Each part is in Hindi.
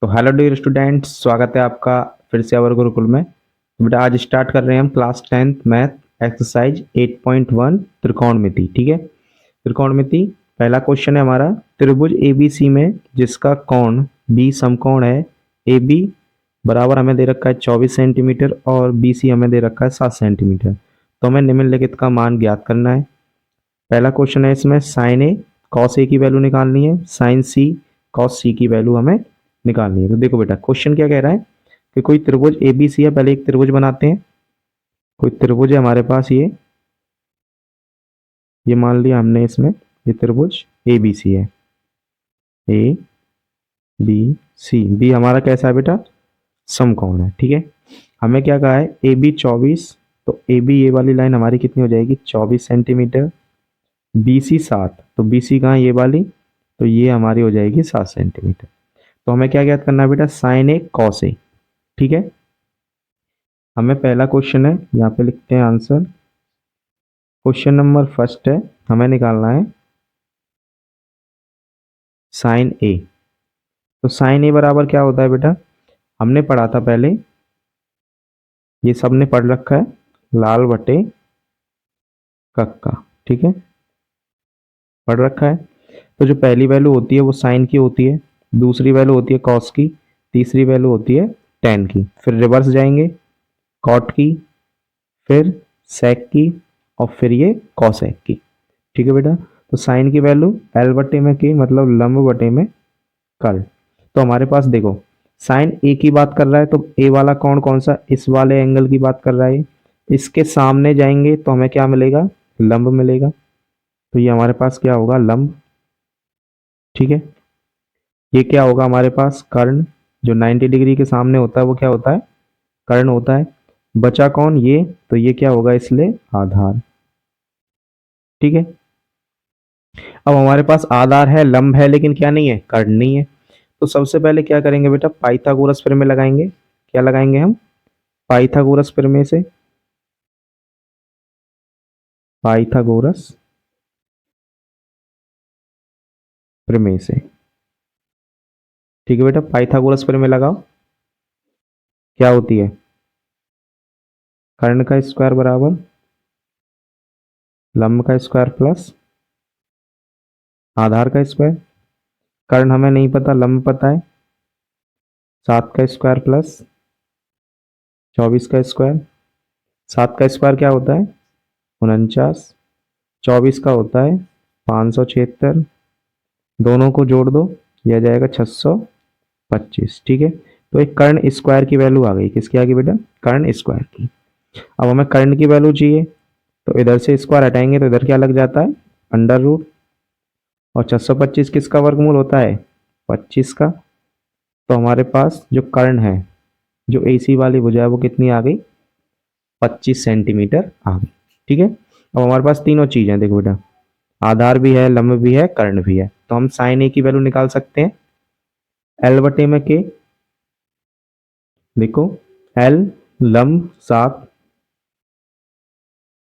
तो हेलो डियर स्टूडेंट्स, स्वागत है आपका फिर से अवर गुरुकुल में। तो बेटा आज स्टार्ट कर रहे हैं हम क्लास 10th मैथ एक्सरसाइज 8.1 त्रिकोणमिति। ठीक है, त्रिकोणमिति पहला क्वेश्चन है हमारा। त्रिभुज एबीसी में जिसका कोण बी समकोण है, ए बी बराबर हमें दे रखा है 24 सेंटीमीटर और बी सी हमें दे रखा है 7 सेंटीमीटर। तो हमें निम्नलिखित का मान ज्ञात करना है। पहला क्वेश्चन है इसमें साइन ए कॉस ए की वैल्यू निकालनी है, साइन सी कॉस सी की वैल्यू हमें निकालनी है। तो देखो बेटा क्वेश्चन क्या कह रहा है कि कोई त्रिभुज एबीसी है। पहले एक त्रिभुज बनाते हैं। कोई त्रिभुज है हमारे पास, ये मान लिया हमने इसमें, ये त्रिभुज एबीसी है। ए बी सी, बी हमारा कैसा है बेटा, समकोण है। ठीक है, हमें क्या कहा है, ए बी 24, तो ए बी ये वाली लाइन हमारी कितनी हो जाएगी 24 सेंटीमीटर, बी सी 7, तो बी सी कहाँ ये वाली, तो ये हमारी हो जाएगी 7 सेंटीमीटर। तो हमें क्या ज्ञात करना है बेटा, साइन ए कॉस ए। ठीक है, हमें पहला क्वेश्चन है, यहाँ पे लिखते हैं आंसर। क्वेश्चन नंबर फर्स्ट है, हमें निकालना है साइन ए। तो साइन ए बराबर क्या होता है बेटा, हमने पढ़ा था पहले, ये सबने पढ़ रखा है, लाल बटे कक्का। ठीक है, पढ़ रखा है। तो जो पहली वैल्यू होती है वो साइन की होती है, दूसरी वैल्यू होती है कॉस की, तीसरी वैल्यू होती है टेन की। फिर रिवर्स जाएंगे, कॉट की, फिर सेक की, और फिर ये कॉसेक की। ठीक है बेटा, तो साइन की वैल्यू एल बटे में की, मतलब लंब बटे में कर्ण। तो हमारे पास देखो, साइन ए की बात कर रहा है, तो ए वाला कौन कौन सा, इस वाले एंगल की बात कर रहा है। इसके सामने जाएंगे तो हमें क्या मिलेगा, लंब मिलेगा। तो ये हमारे पास क्या होगा, लंब। ठीक है, ये क्या होगा हमारे पास, कर्ण। जो 90 डिग्री के सामने होता है वो क्या होता है, कर्ण होता है। बचा कौन, ये, तो ये क्या होगा इसलिए आधार। ठीक है, अब हमारे पास आधार है, लंब है, लेकिन क्या नहीं है, कर्ण नहीं है। तो सबसे पहले क्या करेंगे बेटा, पाइथागोरस प्रमेय लगाएंगे। क्या लगाएंगे हम, पाइथागोरस प्रमेय से, पाइथागोरस प्रमेय से। ठीक है बेटा, पाइथागोरस प्रमेय लगाओ। क्या होती है, कर्ण का स्क्वायर बराबर लंब का स्क्वायर प्लस आधार का स्क्वायर। कर्ण हमें नहीं पता, लंब पता है, 7 का स्क्वायर प्लस 24 का स्क्वायर। 7 का स्क्वायर क्या होता है 49, 24 का होता है 576, दोनों को जोड़ दो, यह जाएगा 625। ठीक है, तो एक कर्ण स्क्वायर की वैल्यू आ गई, किसकी आ गई बेटा, कर्ण स्क्वायर की। अब हमें कर्ण की वैल्यू चाहिए, तो इधर से स्क्वायर हटाएंगे तो इधर क्या लग जाता है, अंडर रूट। और 625 किसका वर्गमूल होता है, 25 का। तो हमारे पास जो कर्ण है, जो एसी वाली भुजा है, वो कितनी आ गई, 25 सेंटीमीटर आ गई। ठीक है, अब हमारे पास तीनों चीजें देखो बेटा, आधार भी है, लंब भी है, कर्ण भी है। तो हम साइन ए की वैल्यू निकाल सकते हैं, एल बटे में के। देखो, एल लंब 7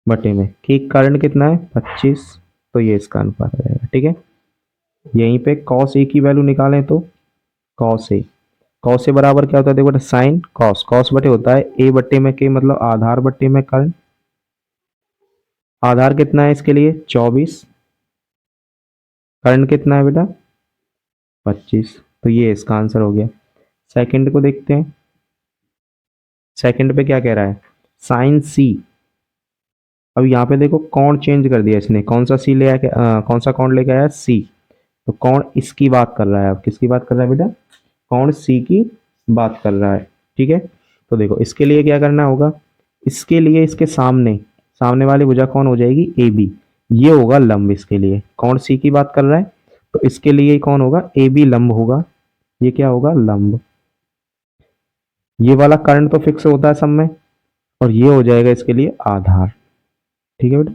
बटे में के, कर्ण कितना है 25, तो ये इसका अनुपात आ जाएगा। ठीक है, यहीं पे कॉस ए की वैल्यू निकालें तो कॉस ए, कॉस ए बराबर क्या होता है, देखो बेटा साइन कॉस, कॉस बटे होता है ए बटे में के, मतलब आधार बटे में कर्ण। आधार कितना है इसके लिए 24, कर्ण कितना है बेटा 25, तो ये इसका आंसर हो गया। सेकंड को देखते हैं, सेकंड पे क्या कह रहा है, साइन सी। अब यहाँ पे देखो कोण चेंज कर दिया इसने, कौन सा सी ले आया, कौन सा कोण लेके आया, सी। तो कोण इसकी बात कर रहा है, अब किसकी बात कर रहा है बेटा, कोण सी की बात कर रहा है। ठीक है, तो देखो इसके लिए क्या करना होगा, इसके लिए इसके सामने, सामने वाली भुजा कौन हो जाएगी, ए बी, ये होगा लंब इसके लिए। कोण सी की बात कर रहा है, तो इसके लिए कौन होगा, ए बी लंब होगा, ये क्या होगा, लंब। ये वाला करंट तो फिक्स होता है सब में, और ये हो जाएगा इसके लिए आधार। ठीक है बेटा,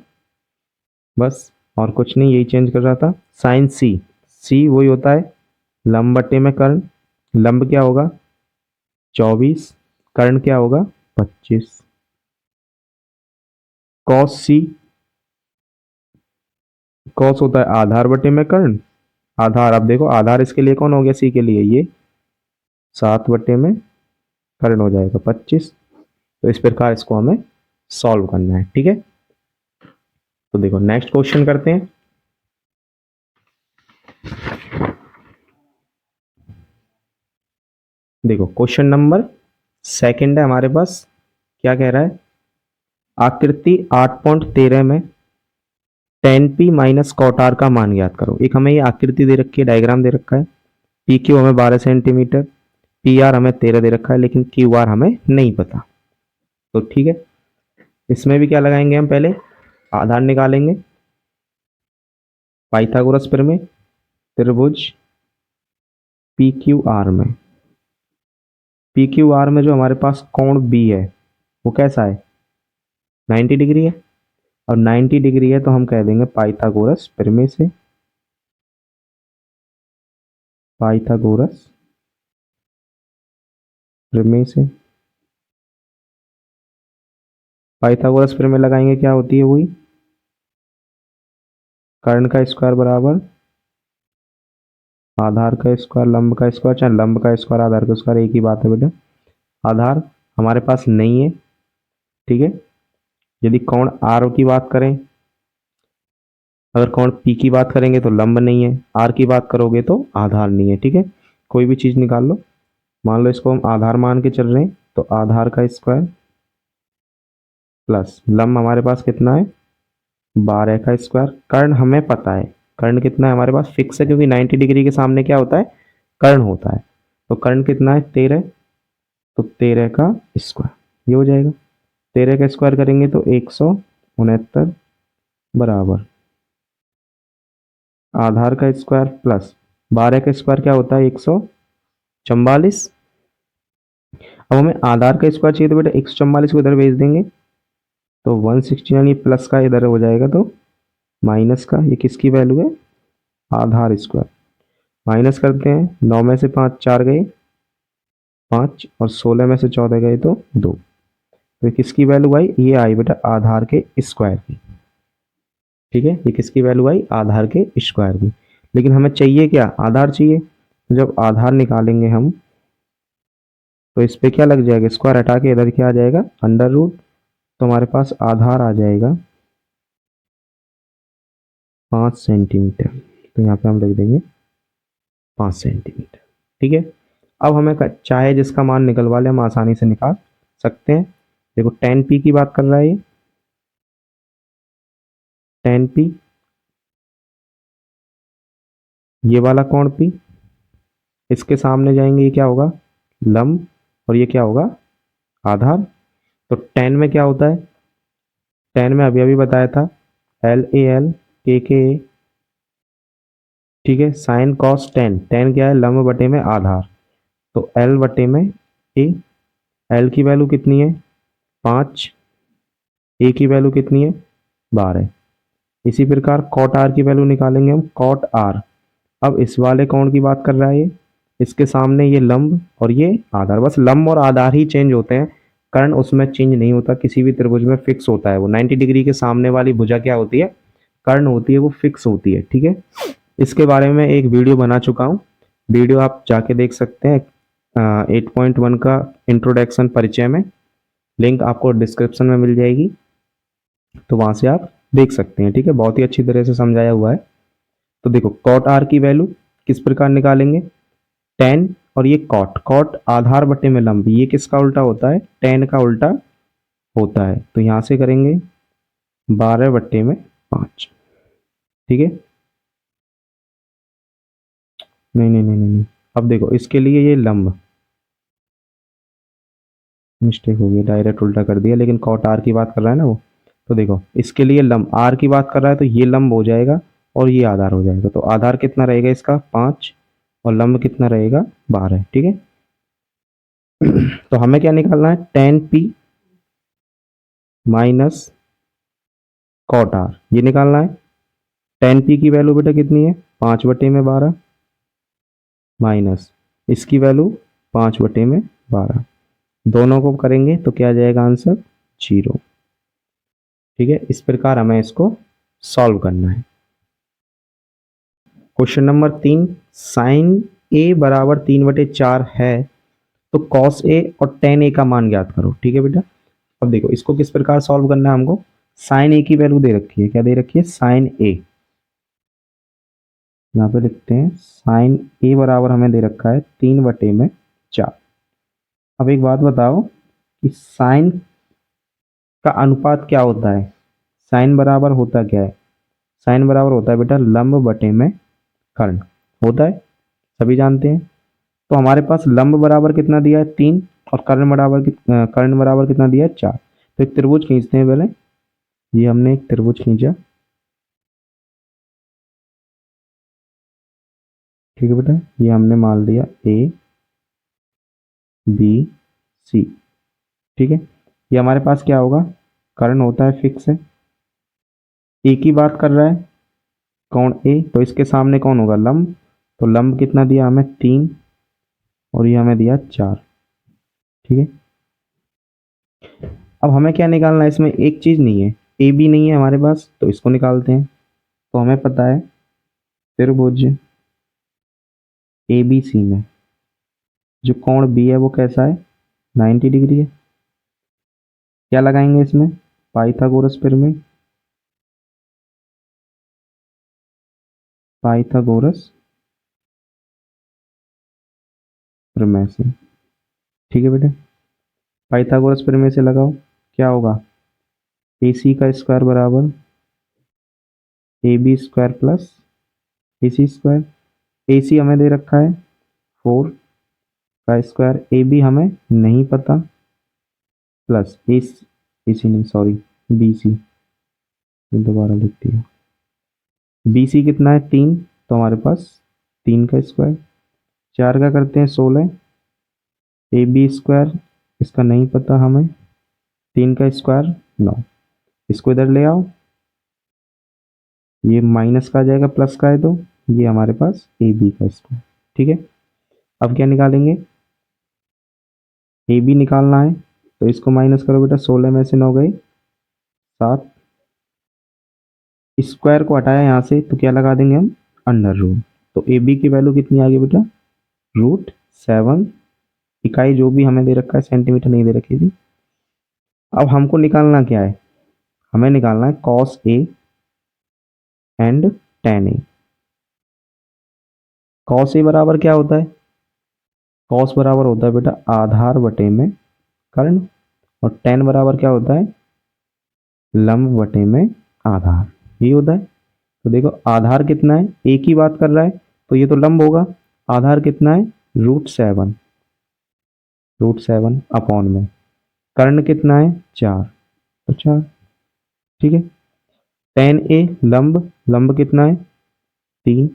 बस और कुछ नहीं, यही चेंज कर रहा था। साइन सी, सी वही होता है लंब बटे में कर्ण, लंब क्या होगा 24, कर्ण क्या होगा 25। कॉस सी, कॉस होता है आधार बटे में कर्ण, आधार, अब देखो आधार इसके लिए कौन हो गया, सी के लिए ये, 7/में कर्ण हो जाएगा 25। तो इस प्रकार इसको हमें सॉल्व करना है। ठीक है, तो देखो नेक्स्ट क्वेश्चन करते हैं। देखो क्वेश्चन नंबर सेकंड है हमारे पास। क्या कह रहा है, आकृति 8.13 में tan p माइनस कॉट आर का मान ज्ञात करो। एक हमें ये आकृति दे रखी है, डायग्राम दे रखा है। पी क्यू हमें 12 सेंटीमीटर, पी आर हमें 13 दे रखा है, लेकिन क्यू आर हमें नहीं पता। तो ठीक है, इसमें भी क्या लगाएंगे हम, पहले आधार निकालेंगे। पाइथागोरस प्रमेय, त्रिभुज पी क्यू आर में, पी क्यू आर में जो हमारे पास कोण बी है वो कैसा है, 90 डिग्री है। और 90 डिग्री है तो हम कह देंगे पाइथागोरस प्रमेय से, पाइथागोरस प्रमेय से पाइथागोरस प्रमेय लगाएंगे, क्या होती है वही, कर्ण का स्क्वायर बराबर आधार का स्क्वायर लंब का स्क्वायर, चाहे लंब का स्क्वायर आधार का स्क्वायर, एक ही बात है बेटा। आधार हमारे पास नहीं है। ठीक है, यदि कोण आर की बात करें, अगर कोण पी की बात करेंगे तो लंब नहीं है, आर की बात करोगे तो आधार नहीं है। ठीक है, कोई भी चीज निकाल लो। मान लो इसको हम आधार मान के चल रहे हैं, तो आधार का स्क्वायर प्लस लंब हमारे पास कितना है, 12 का स्क्वायर। कर्ण हमें पता है, कर्ण कितना है हमारे पास फिक्स है, क्योंकि 90 डिग्री के सामने क्या होता है, कर्ण होता है। तो कर्ण कितना है, 13। तो 13 का स्क्वायर ये हो जाएगा। 13 का स्क्वायर करेंगे तो 169 बराबर आधार का स्क्वायर प्लस 12 का स्क्वायर क्या होता है, 144। अब हमें आधार का स्क्वायर चाहिए, तो बेटा 144 को इधर भेज देंगे तो 169, ये प्लस का इधर हो जाएगा तो माइनस का, ये किसकी वैल्यू है, आधार स्क्वायर। माइनस करते हैं, 9 में से 5 4 गए 5, और 16 में से 14 गए तो 2। तो ये किसकी वैल्यू आई, ये आई बेटा आधार के स्क्वायर की। ठीक है, ये किसकी वैल्यू आई, आधार के स्क्वायर की। लेकिन हमें चाहिए क्या, आधार चाहिए। तो जब आधार निकालेंगे हम, तो इस पे क्या लग जाएगा, स्क्वायर हटा के इधर क्या आ जाएगा, अंडर रूट। तो हमारे पास आधार आ जाएगा 5 सेंटीमीटर। तो यहाँ पे हम लिख देंगे 5 सेंटीमीटर। ठीक है, अब हमें चाहे जिसका मान निकलवा ले हम आसानी से निकाल सकते हैं। देखो tan p की बात कर रहा है ये, tan p, ये वाला कोण p, इसके सामने जाएंगे, ये क्या होगा, लंब, और ये क्या होगा, आधार। तो tan में क्या होता है, tan में अभी अभी बताया था, एल ए एल के ए। ठीक है, साइन कॉस tan, tan क्या है, लंब बटे में आधार। तो एल बटे में ए, एल की वैल्यू कितनी है 5, ए की वैल्यू कितनी है 12। इसी प्रकार कॉट आर की वैल्यू निकालेंगे हम, कॉट आर। अब इस वाले कोण की बात कर रहा है ये, इसके सामने ये लंब और ये आधार, बस लंब और आधार ही चेंज होते हैं, कर्ण उसमें चेंज नहीं होता। किसी भी त्रिभुज में फिक्स होता है वो, 90 डिग्री के सामने वाली भुजा क्या होती है, कर्ण होती है, वो फिक्स होती है। ठीक है, इसके बारे में एक वीडियो बना चुका हूँ, वीडियो आप जाके देख सकते हैं। 8.1 का इंट्रोडक्शन परिचय में, लिंक आपको डिस्क्रिप्शन में मिल जाएगी, तो वहां से आप देख सकते हैं। ठीक है, बहुत ही अच्छी तरह से समझाया हुआ है। तो देखो कॉट आर की वैल्यू किस प्रकार निकालेंगे, tan और ये कॉट, कॉट आधार बटे में लंब, ये किसका उल्टा होता है, tan का उल्टा होता है। तो यहां से करेंगे 12/5। ठीक है, नहीं नहीं नहीं नहीं, अब देखो इसके लिए ये लंब, मिस्टेक हो गई, डायरेक्ट उल्टा कर दिया, लेकिन कॉट आर की बात कर रहा है ना वो। तो देखो इसके लिए लंब आर की बात कर रहा है, तो ये लंब हो जाएगा और ये आधार हो जाएगा। तो आधार कितना रहेगा इसका 5, और लंब कितना रहेगा 12। ठीक है, तो हमें क्या निकालना है, tan p माइनस कॉट आर, ये निकालना है। tan p की वैल्यू बेटा कितनी है, 5/12 माइनस इसकी वैल्यू 5/12, दोनों को करेंगे तो क्या आ जाएगा आंसर, 0। ठीक है, इस प्रकार हमें इसको सॉल्व करना है। क्वेश्चन नंबर 3, साइन a बराबर 3/4 है तो कॉस ए और टेन ए का मान ज्ञात करो। ठीक है बेटा, अब देखो इसको किस प्रकार सॉल्व करना है हमको। साइन ए की वैल्यू दे रखी है, क्या दे रखी है, साइन ए। यहाँ पे लिखते हैं साइन ए बराबर हमें दे रखा है 3/4। अब एक बात बताओ कि साइन का अनुपात क्या होता है। साइन बराबर होता क्या है, साइन बराबर होता है बेटा लंब बटे में कर्ण, होता है, सभी जानते हैं। तो हमारे पास लंब बराबर कितना दिया है 3 और कर्ण बराबर कितना दिया है 4। तो एक त्रिभुज खींचते हैं पहले। ये हमने एक त्रिभुज खींचा, ठीक है बेटा, ये हमने मान लिया ए बी सी। ठीक है, ये हमारे पास क्या होगा, कर्ण होता है फिक्स है। ए की बात कर रहा है कौन ए, तो इसके सामने कौन होगा, लंब। तो लंब कितना दिया हमें 3 और ये हमें दिया 4। ठीक है, अब हमें क्या निकालना है, इसमें एक चीज नहीं है, ए बी नहीं है हमारे पास, तो इसको निकालते हैं। तो हमें पता है त्रिभुज ए बी सी में जो कोण बी है वो कैसा है, 90 डिग्री है। क्या लगाएंगे इसमें, पाइथागोरस प्रमेय। पाइथागोरस प्रमेय से, ठीक है बेटा, पाइथागोरस प्रमेय से लगाओ। क्या होगा, ए सी का स्क्वायर बराबर A B square plus A C square. A C हमें दे रखा है 4 का स्क्वायर, ए बी हमें नहीं पता, प्लस ए सी नहीं सॉरी बी सी, दोबारा लिख दिया। बी सी कितना है 3, तो हमारे पास 3 का स्क्वायर, 4 का करते हैं 16, ए बी स्क्वायर इसका नहीं पता हमें, 3 का स्क्वायर 9। इसको इधर ले आओ, ये माइनस का आ जाएगा प्लस का है, तो ये हमारे पास ए बी का स्क्वायर। ठीक है, अब क्या निकालेंगे, ए बी निकालना है, तो इसको माइनस करो बेटा, 16 में से 9 गए 7, स्क्वायर को हटाया यहाँ से तो क्या लगा देंगे हम, अंडर रूट। तो ए बी की वैल्यू कितनी आ गई बेटा, √7। इकाई जो भी हमें दे रखा है सेंटीमीटर नहीं दे रखी थी। अब हमको निकालना क्या है, हमें निकालना है cos A and tan A. Cos A बराबर क्या होता है, कॉस बराबर होता है बेटा आधार बटे में कर्ण, और टेन बराबर क्या होता है, लंब बटे में आधार, ये होता है। तो देखो आधार कितना है, ए की बात कर रहा है तो ये तो लंब होगा, आधार कितना है √7, √7 अपॉन में कर्ण कितना है 4, तो 4। ठीक है, टेन ए लंब, लंब कितना है 3,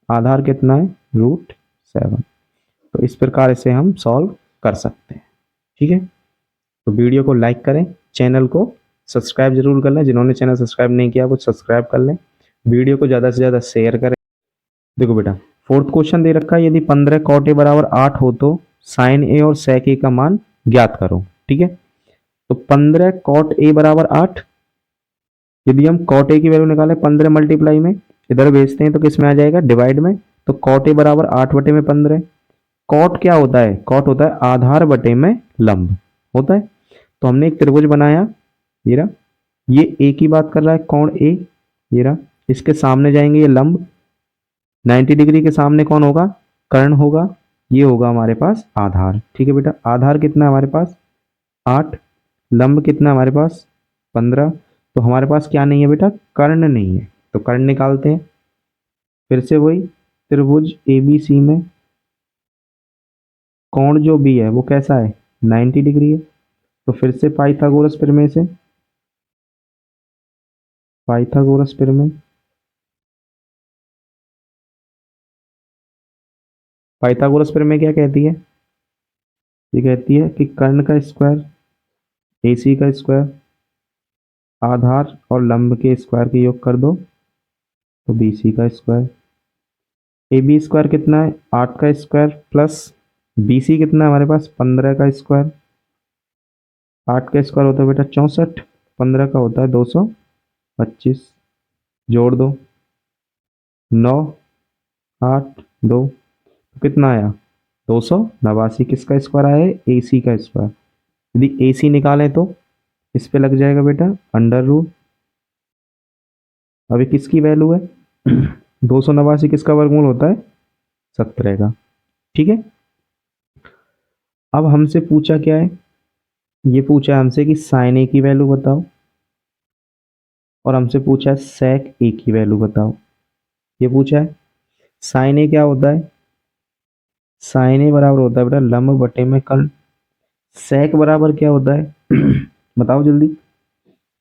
आधार कितना है √7। तो इस प्रकार इसे हम सॉल्व कर सकते हैं। ठीक है, तो वीडियो को लाइक करें, चैनल को सब्सक्राइब जरूर कर लें, जिन्होंने चैनल सब्सक्राइब नहीं किया वो सब्सक्राइब कर लें, वीडियो को ज़्यादा से ज़्यादा शेयर करें। देखो बेटा फोर्थ क्वेश्चन दे रखा है, यदि 15 cot a बराबर 8 हो तो साइन ए और sec a का मान ज्ञात करो। ठीक है, तो 15 cot a बराबर 8, यदि हम cot a की वैल्यू निकालें 15 मल्टीप्लाई में इधर भेजते हैं तो किस में आ जाएगा, डिवाइड में। तो cot a बराबर 8 बटे में 15। कॉट क्या होता है, कॉट होता है आधार बटे में लंब होता है। तो हमने एक त्रिभुज बनाया, ये रहा, ये ए की बात कर रहा है कोण ए, ये रहा, इसके सामने जाएंगे ये लंब, 90 डिग्री के सामने कौन होगा, कर्ण होगा, ये होगा हमारे पास आधार। ठीक है बेटा, आधार कितना है हमारे पास 8, लंब कितना है हमारे पास 15। तो हमारे पास क्या नहीं है बेटा, कर्ण नहीं है, तो कर्ण निकालते हैं। फिर से वही त्रिभुज ए बी सी में कोण जो भी है वो कैसा है 90 डिग्री है। तो फिर से पाइथागोरस प्रमेय से, पाइथागोरस प्रमेय, पाइथागोरस प्रमेय क्या कहती है, ये कहती है कि कर्ण का स्क्वायर AC का स्क्वायर आधार और लंब के स्क्वायर के योग कर दो तो BC का स्क्वायर। AB स्क्वायर कितना है 8 का स्क्वायर प्लस BC कितना है हमारे पास 15 का स्क्वायर। 8 का स्क्वायर होता है बेटा 64, 15 का होता है 225, जोड़ दो 9 8 2, तो कितना आया 289 किसका स्क्वायर आया है, AC का स्क्वायर। यदि AC निकालें तो इस पे लग जाएगा बेटा अंडर रूट। अभी किसकी वैल्यू है 289 किसका वर्गमूल होता है, 17 का। ठीक है, अब हमसे पूछा क्या है, ये पूछा है हमसे कि साइन ए की वैल्यू बताओ, और हमसे पूछा है सेक ए की वैल्यू बताओ। ये पूछा है साइन ए क्या होता है, साइन ए बराबर होता है बेटा लंब बटे में कर्ण। सेक बराबर क्या होता है बताओ जल्दी।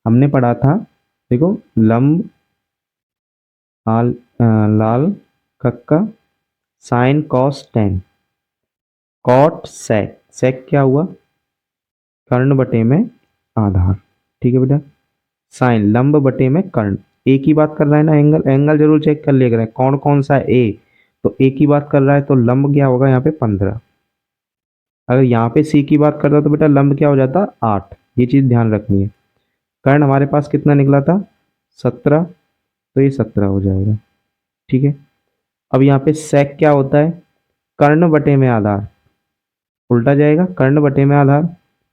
हमने पढ़ा था, देखो लंब आल, लाल कक्का sine cos tan cot sec. Sec क्या हुआ, कर्ण बटे में आधार। ठीक है बेटा, साइन लंब बटे में कर्ण। ए की बात कर रहा है ना, एंगल एंगल जरूर चेक कर लिया करें कौन कौन सा है ए। तो ए की बात कर रहा है तो लंब क्या होगा यहाँ पे 15। अगर यहाँ पे सी की बात करता तो बेटा लंब क्या हो जाता 8। ये चीज ध्यान रखनी है। कर्ण हमारे पास कितना निकला था 17, तो ये 17 हो जाएगा। ठीक है, अब यहाँ पे सेक क्या होता है, कर्ण बटे में आधार। उल्टा जाएगा, कर्ण बटे में आधार।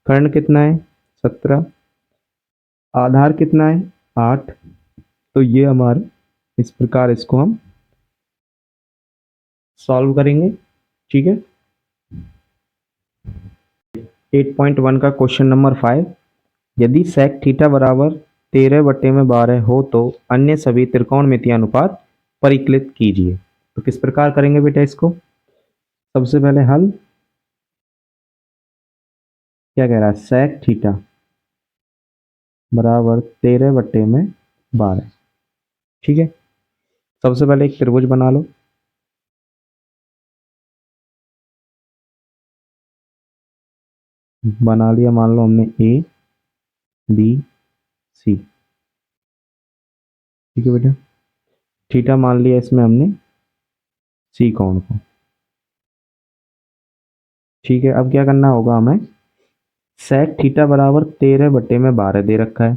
कर्ण कितना है 17, आधार कितना है 8। तो ये हमारे इस प्रकार इसको हम सॉल्व करेंगे। ठीक है, 8.1 का क्वेश्चन नंबर 5, यदि सेक थीटा बराबर 13/12 हो तो अन्य सभी त्रिकोणमितीय अनुपात परिकलित कीजिए। तो किस प्रकार करेंगे बेटा इसको, सबसे पहले हल क्या कह रहा है, सेक थीटा बराबर 13/12। ठीक है, सबसे पहले एक त्रिभुज बना लो। बना लिया, मान लो हमने ABC। ठीक है बेटा, थीटा मान लिया इसमें हमने सी कोण को। ठीक है, अब क्या करना होगा हमें, सेक थीटा बराबर 13/12 दे रखा है।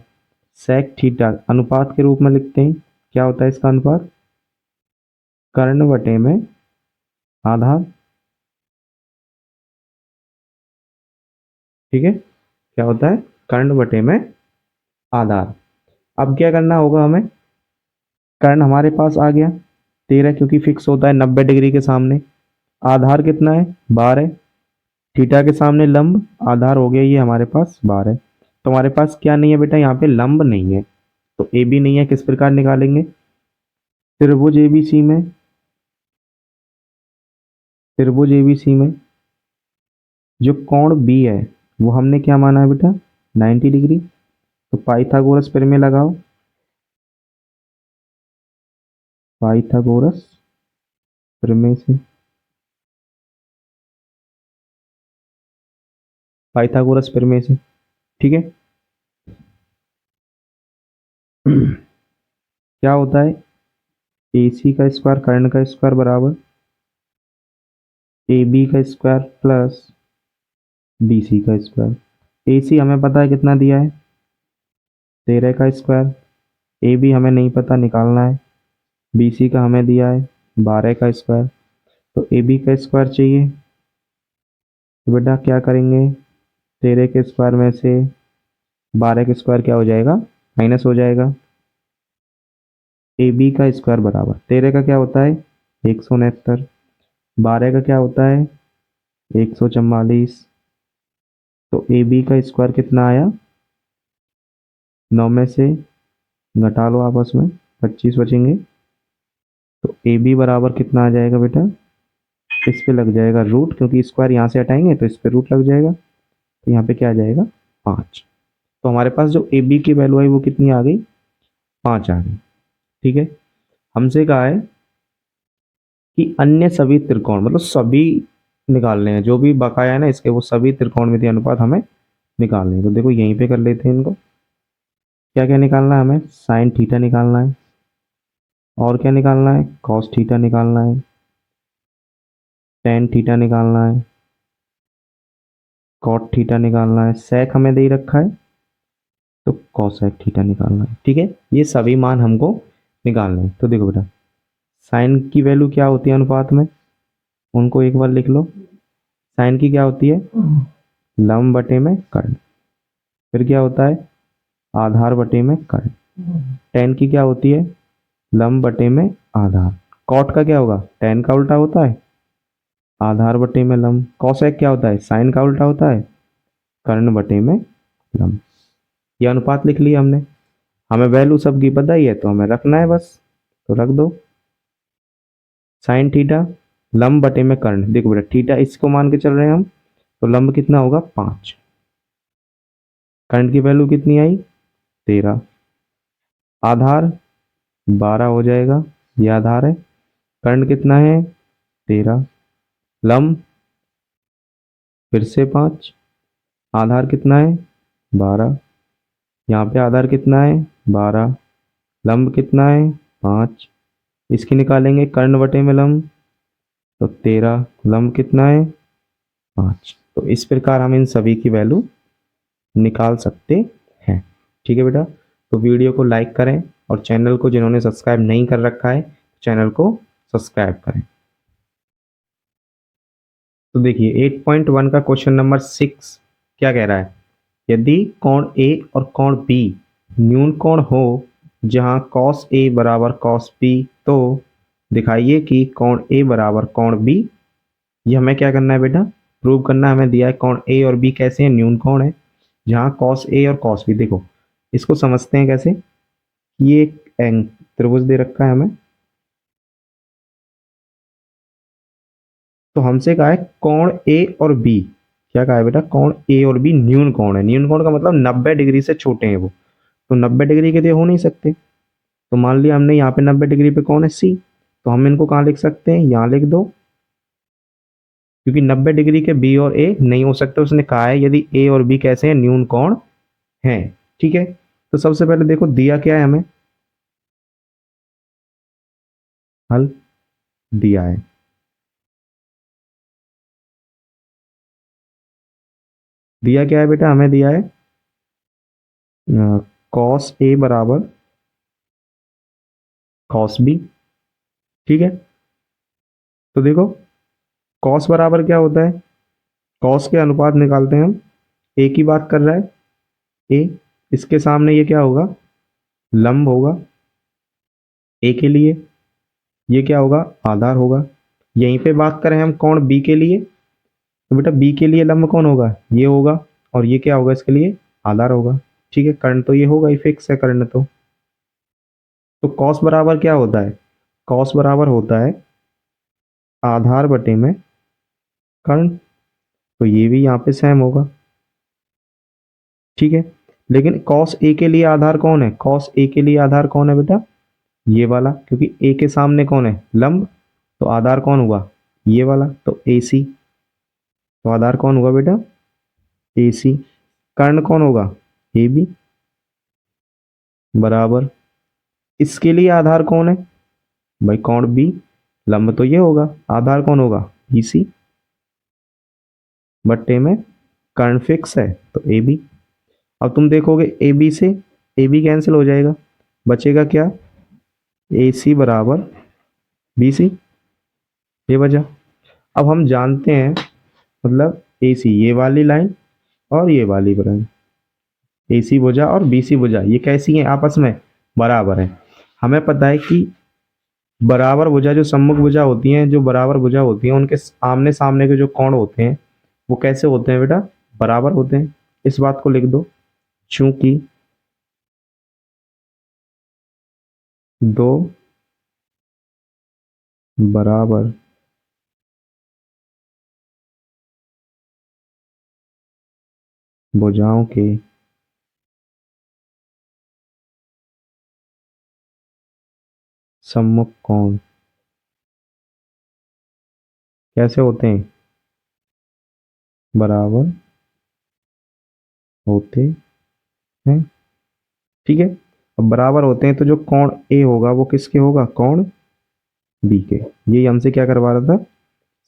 सेक थीटा अनुपात के रूप में लिखते हैं, क्या होता है इसका अनुपात, कर्ण बटे में आधार। ठीक है, क्या होता है, कर्ण बटे में आधार। अब क्या करना होगा हमें, कर्ण हमारे पास आ गया 13 क्योंकि फिक्स होता है 90 डिग्री के सामने। आधार कितना है 12, थीटा के सामने लंब आधार हो गया ये हमारे पास 12। तो हमारे पास क्या नहीं है बेटा, यहाँ पे लंब नहीं है, तो ए बी नहीं है। किस प्रकार निकालेंगे, त्रिभुज एबीसी में, त्रिभुज एबीसी में जो कोण बी है वो हमने क्या माना है बेटा 90 डिग्री। तो पाइथागोरस प्रमेय लगाओ, पाइथागोरस प्रमेय से, पाइथागोरस प्रमेय से। ठीक है क्या होता है, AC का स्क्वायर कर्ण का स्क्वायर बराबर AB का स्क्वायर प्लस BC का स्क्वायर। AC हमें पता है कितना दिया है 13 का स्क्वायर, AB हमें नहीं पता निकालना है, BC का हमें दिया है 12 का स्क्वायर। तो AB का स्क्वायर चाहिए, तो बेटा क्या करेंगे, 13 के स्क्वायर में से 12 के स्क्वायर क्या हो जाएगा, माइनस हो जाएगा। AB का स्क्वायर बराबर 13 का क्या होता है 169, 12 का क्या होता है 144। तो AB का स्क्वायर कितना आया, 9 में से घटा लो आपस में 25 बचेंगे। तो AB बराबर कितना आ जाएगा बेटा, इस पे लग जाएगा रूट, क्योंकि स्क्वायर यहाँ से हटाएंगे तो इस पे रूट लग जाएगा। तो यहाँ पे क्या आ जाएगा 5। तो हमारे पास जो AB की वैल्यू है वो कितनी आ गई 5 आ गई। ठीक है, हमसे कहा है कि अन्य सभी त्रिकोण, मतलब सभी निकालने हैं, जो भी बकाया है ना इसके वो सभी त्रिकोणमितीय अनुपात हमें निकालने हैं। तो देखो यहीं पे कर लेते हैं इनको। क्या क्या निकालना है हमें, साइन थीटा निकालना है, और क्या निकालना है कॉस थीटा निकालना है, टेन थीटा निकालना है, कॉट थीटा निकालना है, सेक हमें दे रखा है तो कॉसेक थीटा निकालना है। ठीक है, ये सभी मान हमको निकालने हैं। तो देखो बेटा साइन की वैल्यू क्या होती है अनुपात में, उनको एक बार लिख लो, साइन की क्या होती है, लंब बटे में कर्ण। फिर क्या होता है, आधार बटे में कर्ण। टेन की क्या होती है, लंब बटे में आधार। कॉट का क्या होगा, टेन का उल्टा होता है, आधार बटे में लंब। कॉसेक क्या होता है, साइन का उल्टा होता है, कर्ण बटे में लंब। ये अनुपात लिख लिया हमने। हमें वैल्यू सबकी पता ही है तो हमें रखना है बस, तो रख दो। साइन थीटा लंब बटे में कर्ण। देखो बेटा थीटा इसको मान के चल रहे हैं हम, तो लंब कितना होगा 5, कर्ण की वैल्यू कितनी आई 13, आधार 12 हो जाएगा, ये आधार है। कर्ण कितना है 13, लंब फिर से 5, आधार कितना है 12, यहाँ पे आधार कितना है 12, लंब कितना है 5, इसकी निकालेंगे कर्ण बटे में लंब, तो 13, लंब कितना है 5। तो इस प्रकार हम इन सभी की वैल्यू निकाल सकते हैं। ठीक है बेटा, तो वीडियो को लाइक करें और चैनल को जिन्होंने सब्सक्राइब नहीं कर रखा है चैनल को सब्सक्राइब करें। तो देखिए 8.1 का क्वेश्चन नंबर 6 क्या कह रहा है, यदि कोण ए और कोण बी न्यून कोण हो जहां cos ए बराबर cos बी, तो दिखाइए कि कोण ए बराबर कोण बी। ये हमें क्या करना है बेटा, प्रूव करना है। हमें दिया है कोण ए और बी कैसे हैं, न्यून कोण है जहां cos ए और cos बी। देखो इसको समझते हैं कैसे, ये एक त्रिभुज दे रखा है हमें, तो हमसे कहा है कोण ए और बी, क्या कहा है बेटा, कोण ए और बी न्यून कोण है। न्यून कोण का मतलब 90 डिग्री से छोटे हैं वो, तो 90 डिग्री के लिए हो नहीं सकते। तो मान लिया हमने यहाँ पे 90 डिग्री पे कौन है सी, तो हम इनको कहाँ लिख सकते हैं, यहाँ लिख दो, क्योंकि 90 डिग्री के बी और ए नहीं हो सकते। उसने कहा है यदि ए और बी कैसे हैं, न्यून कोण हैं। ठीक है, तो सबसे पहले देखो दिया क्या है हमें, हल दिया है, दिया क्या है बेटा, हमें दिया है कॉस ए बराबर कॉस बी। ठीक है, तो देखो कॉस बराबर क्या होता है, कॉस के अनुपात निकालते हैं हम। ए की बात कर रहा है, ए, इसके सामने ये क्या होगा, लंब होगा, ए के लिए ये क्या होगा, आधार होगा। यहीं पे बात करें हम कोण बी के लिए, तो बेटा बी के लिए लंब कौन होगा, ये होगा, और ये क्या होगा इसके लिए, आधार होगा। ठीक है, कर्ण तो ये होगा ही, फिक्स है कर्ण तो कॉस बराबर क्या होता है, कॉस बराबर होता है आधार बटे में कर्ण, तो ये भी यहाँ पे सेम होगा। ठीक है, लेकिन कॉस ए के लिए आधार कौन है, कॉस ए के लिए आधार कौन है बेटा, ये वाला, क्योंकि ए के सामने कौन है लंब, तो आधार कौन हुआ ये वाला, तो ए सी। तो आधार कौन हुआ बेटा ए सी। कर्ण कौन होगा ए बी बराबर, इसके लिए आधार कौन है भाई कोण बी, लंब तो ये होगा, आधार कौन होगा बी सी, बट्टे में कर्ण फिक्स है तो ए बी। अब तुम देखोगे ए बी से ए बी कैंसिल हो जाएगा, बचेगा क्या, ए सी बराबर बी सी, ये वजह। अब हम जानते हैं मतलब ए सी ये वाली लाइन और ये वाली लाइन, ए सी भुजा और बी सी भुजा ये कैसी हैं आपस में बराबर है। हमें पता है कि बराबर भुजा जो सम्मुख भुजा होती हैं, जो बराबर भुजा होती हैं उनके आमने सामने के जो कोण होते हैं वो कैसे होते हैं बेटा, बराबर होते हैं। इस बात को लिख दो, चूंकि दो बराबर भुजाओं के सम्मुख कोण कैसे होते हैं, बराबर होते हैं। ठीक है, अब बराबर होते हैं तो जो कोण ए होगा वो किसके होगा, कोण बी के। ये हमसे क्या करवा रहा था,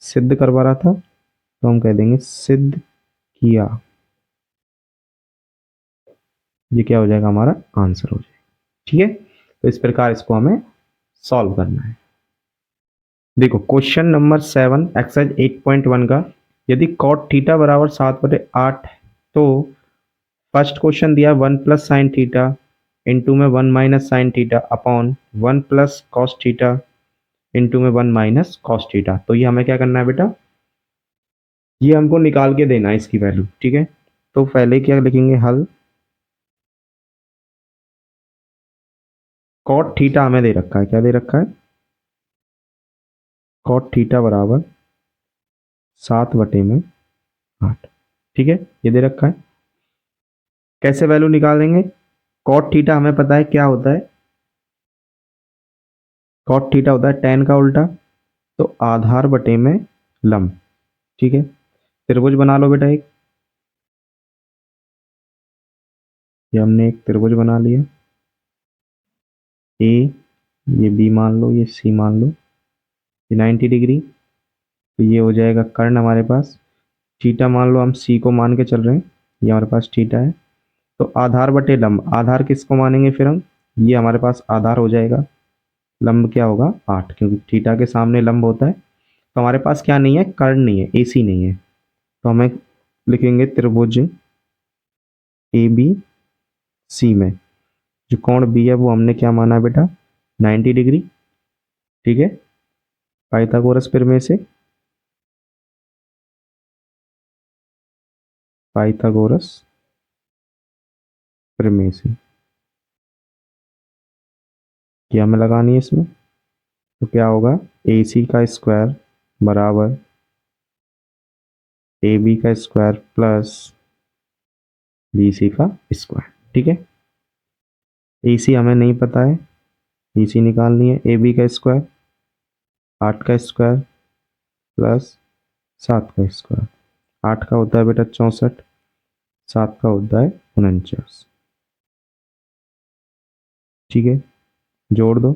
सिद्ध करवा रहा था, तो हम कह देंगे सिद्ध किया। ये क्या हो जाएगा, हमारा आंसर हो जाएगा। ठीक है, तो इस प्रकार इसको हमें सॉल्व करना है। देखो क्वेश्चन नंबर 7 एक्सरसाइज 8.1 का यदि कॉट थीटा बराबर 7/8 तो फर्स्ट क्वेश्चन दिया 1 + sin थीटा इंटू में 1 - sin theta upon 1 + cos theta into में 1 - cos थीटा। तो ये हमें क्या करना है बेटा, ये हमको निकाल के देना है इसकी वैल्यू, ठीक है। तो पहले क्या लिखेंगे, हल कॉट थीटा हमें दे रखा है, क्या दे रखा है, कॉट थीटा बराबर 7/8, ठीक है, ये दे रखा है। कैसे वैल्यू निकालेंगे, कॉट थीटा हमें पता है क्या होता है, कॉट थीटा होता है tan का उल्टा, तो आधार बटे में लंब, ठीक है। त्रिभुज बना लो बेटा एक, ये हमने एक त्रिभुज बना लिया, ए, ये बी मान लो, ये सी मान लो, ये 90 डिग्री, तो ये हो जाएगा कर्ण हमारे पास। थीटा मान लो हम सी को मान के चल रहे हैं, ये हमारे पास थीटा है। तो आधार बटे लंब, आधार किसको मानेंगे फिर हम, ये हमारे पास आधार हो जाएगा, लंब क्या होगा 8, क्योंकि थीटा के सामने लंब होता है। तो हमारे पास क्या नहीं है, कर्ण नहीं है, एसी नहीं है, तो हमें लिखेंगे त्रिभुज ए बी सी में जो कोण बी है वो हमने क्या माना है बेटा, 90 डिग्री, ठीक है। पाइथागोरस प्रमेय से, पाइथागोरस प्रमेय से क्या हमें लगानी है इसमें, तो क्या होगा, ए सी का स्क्वायर बराबर ए बी का स्क्वायर प्लस बी सी का स्क्वायर, ठीक है। ए सी हमें नहीं पता है, ए सी निकालनी है, ए बी का स्क्वायर 8 का स्क्वायर प्लस 7 का स्क्वायर, 8 का होता है बेटा 64, 7 का होता है 49, ठीक है। जोड़ दो,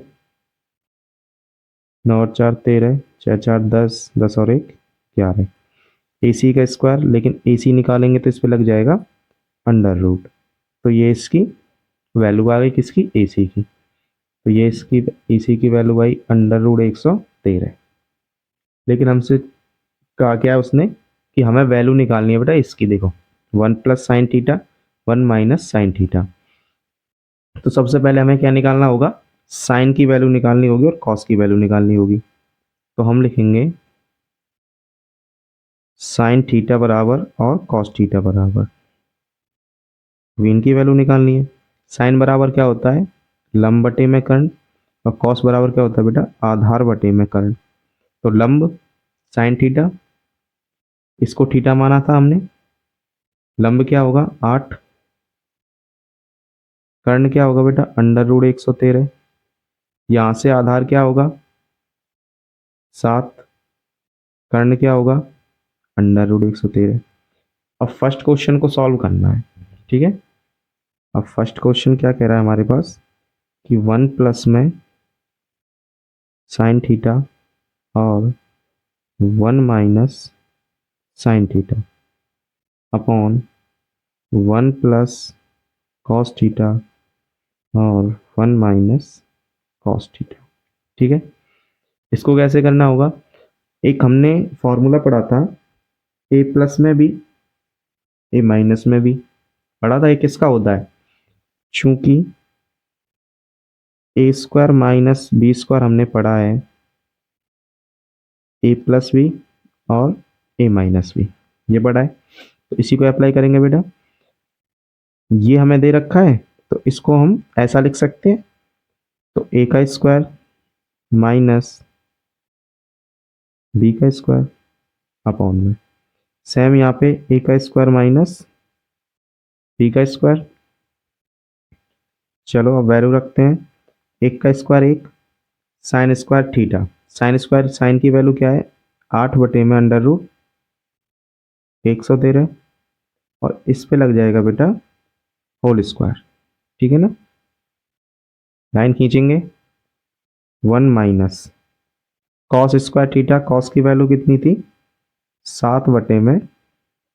9 और 4 13, 6 4 10, 10 और 1 11, ए सी का स्क्वायर, लेकिन ए सी निकालेंगे तो इस पर लग जाएगा अंडर रूट, तो ये इसकी वैल्यू आ गई किसकी, ए सी की, तो ये इसकी ए सी की वैल्यू आई अंडर रूट 113। लेकिन हमसे कहा क्या है उसने कि हमें वैल्यू निकालनी है बेटा इसकी, देखो 1 + sin थीटा 1 - sin थीटा। तो सबसे पहले हमें क्या निकालना होगा, साइन की वैल्यू निकालनी होगी और कॉस की वैल्यू निकालनी होगी। तो हम लिखेंगे साइन थीटा बराबर और कॉस थीटा बराबर, इनकी वैल्यू निकालनी है। साइन बराबर क्या होता है, लंब बटे में कर्ण, और कॉस बराबर क्या होता है बेटा, आधार बटे में कर्ण। तो लंब साइन थीटा, इसको थीटा माना था हमने, लंब क्या होगा 8, कर्ण क्या होगा बेटा अंडर रूट 113, यहाँ से आधार क्या होगा 7, कर्ण क्या होगा अंडर रूट 113। अब फर्स्ट क्वेश्चन को सॉल्व करना है, ठीक है। अब फर्स्ट क्वेश्चन क्या कह रहा है हमारे पास कि 1 में साइन थीटा और 1 - sin theta upon 1 + cos theta और 1 - cos थीटा, ठीक है। इसको कैसे करना होगा, एक हमने फॉर्मूला पढ़ा था, ए प्लस में भी ए माइनस में भी पढ़ा था, ये किसका होता है, चूंकि ए स्क्वायर माइनस बी स्क्वायर हमने पढ़ा है, ए प्लस बी और ए माइनस बी, ये पढ़ा है। तो इसी को अप्लाई करेंगे बेटा, ये हमें दे रखा है तो इसको हम ऐसा लिख सकते हैं, तो ए का स्क्वायर माइनस बी का स्क्वायर अपॉन में सेम यहाँ पे ए का स्क्वायर माइनस बी का स्क्वायर। चलो अब वैल्यू रखते हैं, एक का square 1, sine square theta, sine square sine की वैल्यू क्या है 8 बटे में अंडर रूट 113, और इस पे लग जाएगा बेटा होल स्क्वायर, ठीक है ना। लाइन खींचेंगे, 1 - कॉस स्क्वायर थीटा, कॉस की वैल्यू कितनी थी 7 बटे में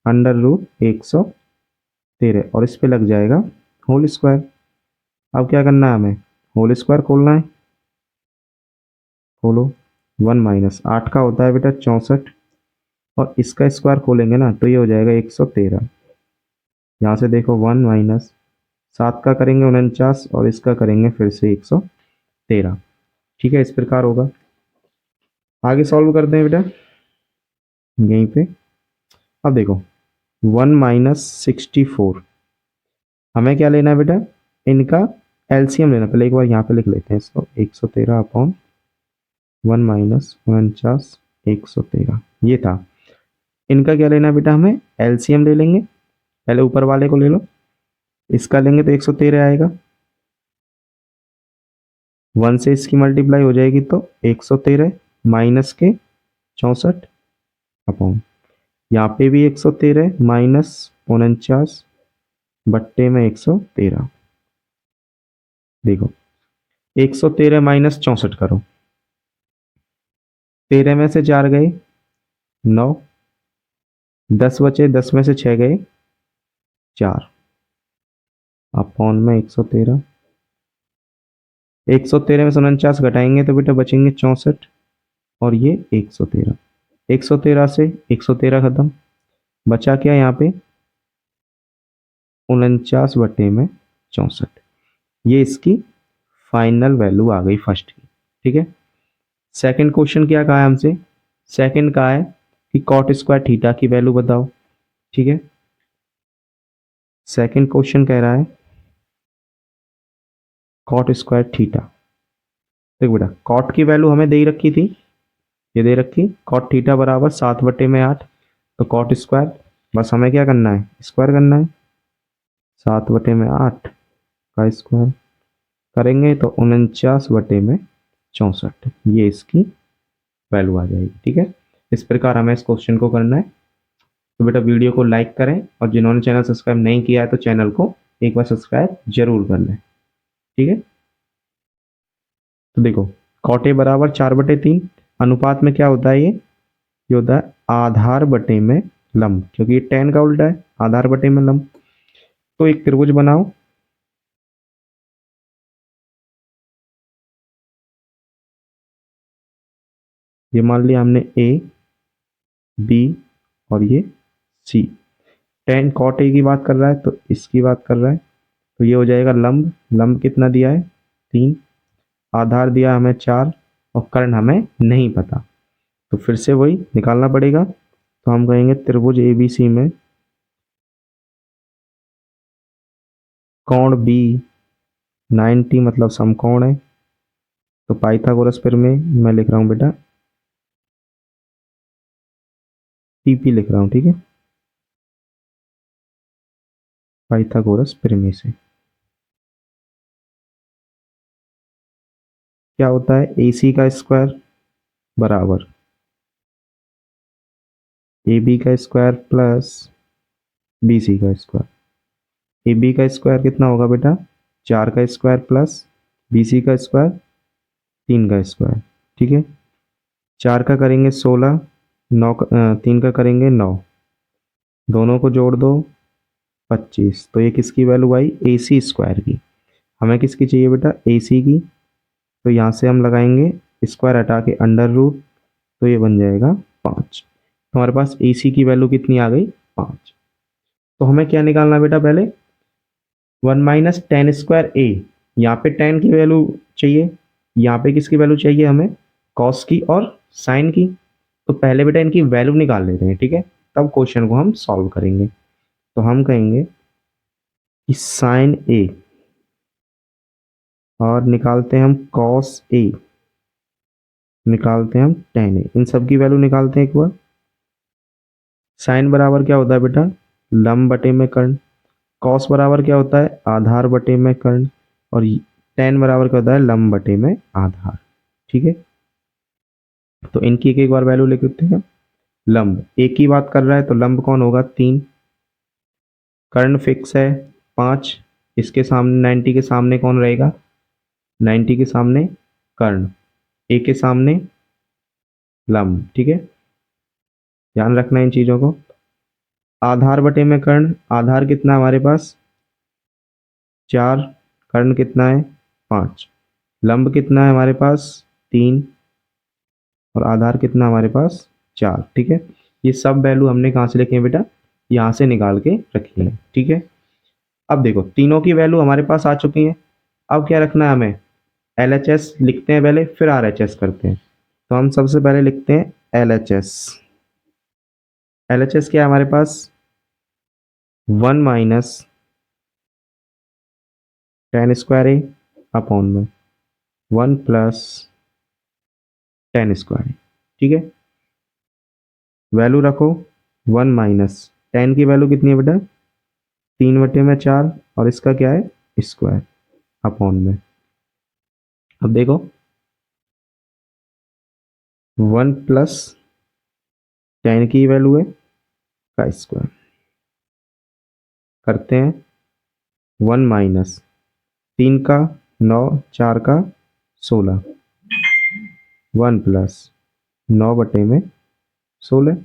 अंडर रूट 113, और इस पे लग जाएगा होल स्क्वायर। अब क्या करना है हमें, होल स्क्वायर खोलना है, खोलो। 1 - 8 का होता है बेटा 64, और इसका स्क्वायर खोलेंगे ना तो ये हो जाएगा 113। यहाँ से देखो 1 माइनस 7 का करेंगे 49 और इसका करेंगे फिर से 113। ठीक है, इस प्रकार होगा। आगे सॉल्व करते हैं बेटा यहीं पे। अब देखो 1 माइनस 64, हमें क्या लेना है बेटा, इनका एलसीएम लेना। पहले एक बार यहाँ पे लिख लेते हैं इसको, 113 अपॉन 1 माइनस 49 113, ये था। इनका क्या लेना है बेटा, हमें एलसीएम ले लेंगे। पहले ऊपर वाले को ले लो, इसका लेंगे तो 113 आएगा, 1 से इसकी मल्टीप्लाई हो जाएगी तो 113 माइनस के 64 अपॉन, यहाँ पे भी 113 माइनस 49 बट्टे में 113। देखो 113 माइनस 64 करो, 13 में से 4 गए 9, 10 बचे, 10 में से 6 गए 4 अपॉन में 113। 113 में से 49 घटाएंगे तो बेटा बचेंगे 64 और ये 113। 113 से 113 खत्म, बचा क्या यहाँ पे 49 बटे में 64। ये इसकी फाइनल वैल्यू आ गई फर्स्ट की। ठीक है, सेकंड क्वेश्चन क्या कहा है हमसे, सेकंड कहा है कि कॉट स्क्वायर थीटा की वैल्यू बताओ। ठीक है, सेकंड क्वेश्चन कह रहा है कॉट स्क्वायर थीटा। देख बेटा कॉट की वैल्यू हमें दे ही रखी थी, ये दे रखी, कॉट थीटा बराबर 7 बटे में 8, तो कॉट स्क्वायर बस हमें क्या करना है, स्क्वायर करना है, 7 बटे में 8 का स्क्वायर करेंगे तो 49 बटे में 64, ये इसकी वैल्यू आ जाएगी। ठीक है, इस प्रकार हमें इस क्वेश्चन को करना है। तो बेटा वीडियो को लाइक करें और जिन्होंने चैनल सब्सक्राइब नहीं किया है तो चैनल को एक बार सब्सक्राइब जरूर कर लें। ठीक है, तो देखो कॉट ए बराबर 4/3 अनुपात में क्या होता है, ये होता है आधार बटे में लंब, क्योंकि ये tan का उल्टा है, आधार बटे में लंब। तो एक त्रिभुज बनाओ, ये मान लिया हमने ए बी और ये सी। tan cot ए की बात कर रहा है तो इसकी बात कर रहा है, तो ये हो जाएगा लंब, लंब कितना दिया है 3, आधार दिया हमें 4 और कर्ण हमें नहीं पता, तो फिर से वही निकालना पड़ेगा। तो हम कहेंगे त्रिभुज एबीसी में कोण बी 90 मतलब समकोण है, तो पाइथागोरस प्रमेय मैं लिख रहा हूँ बेटा, पीपी लिख रहा हूँ। ठीक है, पाइथागोरस प्रमेय से क्या होता है, AC का स्क्वायर बराबर AB का स्क्वायर प्लस BC का स्क्वायर। AB का स्क्वायर कितना होगा बेटा 4 का स्क्वायर प्लस BC का स्क्वायर 3 का स्क्वायर। ठीक है, 4 का करेंगे 16, 9 का 3 का करेंगे 9, दोनों को जोड़ दो 25, तो ये किसकी वैल्यू आई AC स्क्वायर की। हमें किसकी चाहिए बेटा AC की, तो यहाँ से हम लगाएंगे स्क्वायर हटा के अंडर रूट, तो ये बन जाएगा 5। तो हमारे पास AC की वैल्यू कितनी आ गई 5। तो हमें क्या निकालना बेटा, पहले 1 माइनस टेन स्क्वायर ए, यहाँ पे टेन की वैल्यू चाहिए, यहाँ पे किसकी वैल्यू चाहिए हमें कॉस की और साइन की। तो पहले बेटा इनकी वैल्यू निकाल लेते हैं, ठीक है, तब क्वेश्चन को हम सॉल्व करेंगे। तो हम कहेंगे कि साइन ए और निकालते हैं हम कॉस ए, निकालते हैं हम टेन ए, इन सब की वैल्यू निकालते हैं एक बार। साइन बराबर क्या होता है बेटा लंब बटे में कर्ण, कॉस बराबर क्या होता है आधार बटे में कर्ण, और टेन बराबर क्या होता है लंब बटे में आधार। ठीक है, तो इनकी एक एक बार वैल्यू लिख देते हैं। लंब एक की बात कर रहा है तो लंब कौन होगा 3, कर्ण फिक्स है 5, इसके सामने 90 के सामने कौन रहेगा 90 के सामने कर्ण, ए के सामने लंब। ठीक है, ध्यान रखना इन चीजों को। आधार बटे में कर्ण, आधार कितना है हमारे पास 4, कर्ण कितना है 5, लंब कितना है हमारे पास 3 और आधार कितना हमारे पास 4। ठीक है, ये सब वैल्यू हमने कहाँ से लिखे हैं बेटा, यहाँ से निकाल के रखी है। ठीक है, अब देखो तीनों की वैल्यू हमारे पास आ चुकी है। अब क्या रखना है हमें, एल एच एस लिखते हैं पहले, फिर आर एच एस करते हैं। तो हम सबसे पहले लिखते हैं L H S. L H S क्या है हमारे पास, 1 - tan² ए अपॉन में 1 + tan²। ठीक है, वैल्यू रखो 1 - tan की वैल्यू कितनी है बेटा, 3/4, और इसका क्या है, स्क्वायर अपॉन में। अब देखो 1 + tan की वैल्यू है का स्क्वायर, करते हैं 1 - 3 का 9, 4 का 16, 1 + 9/16।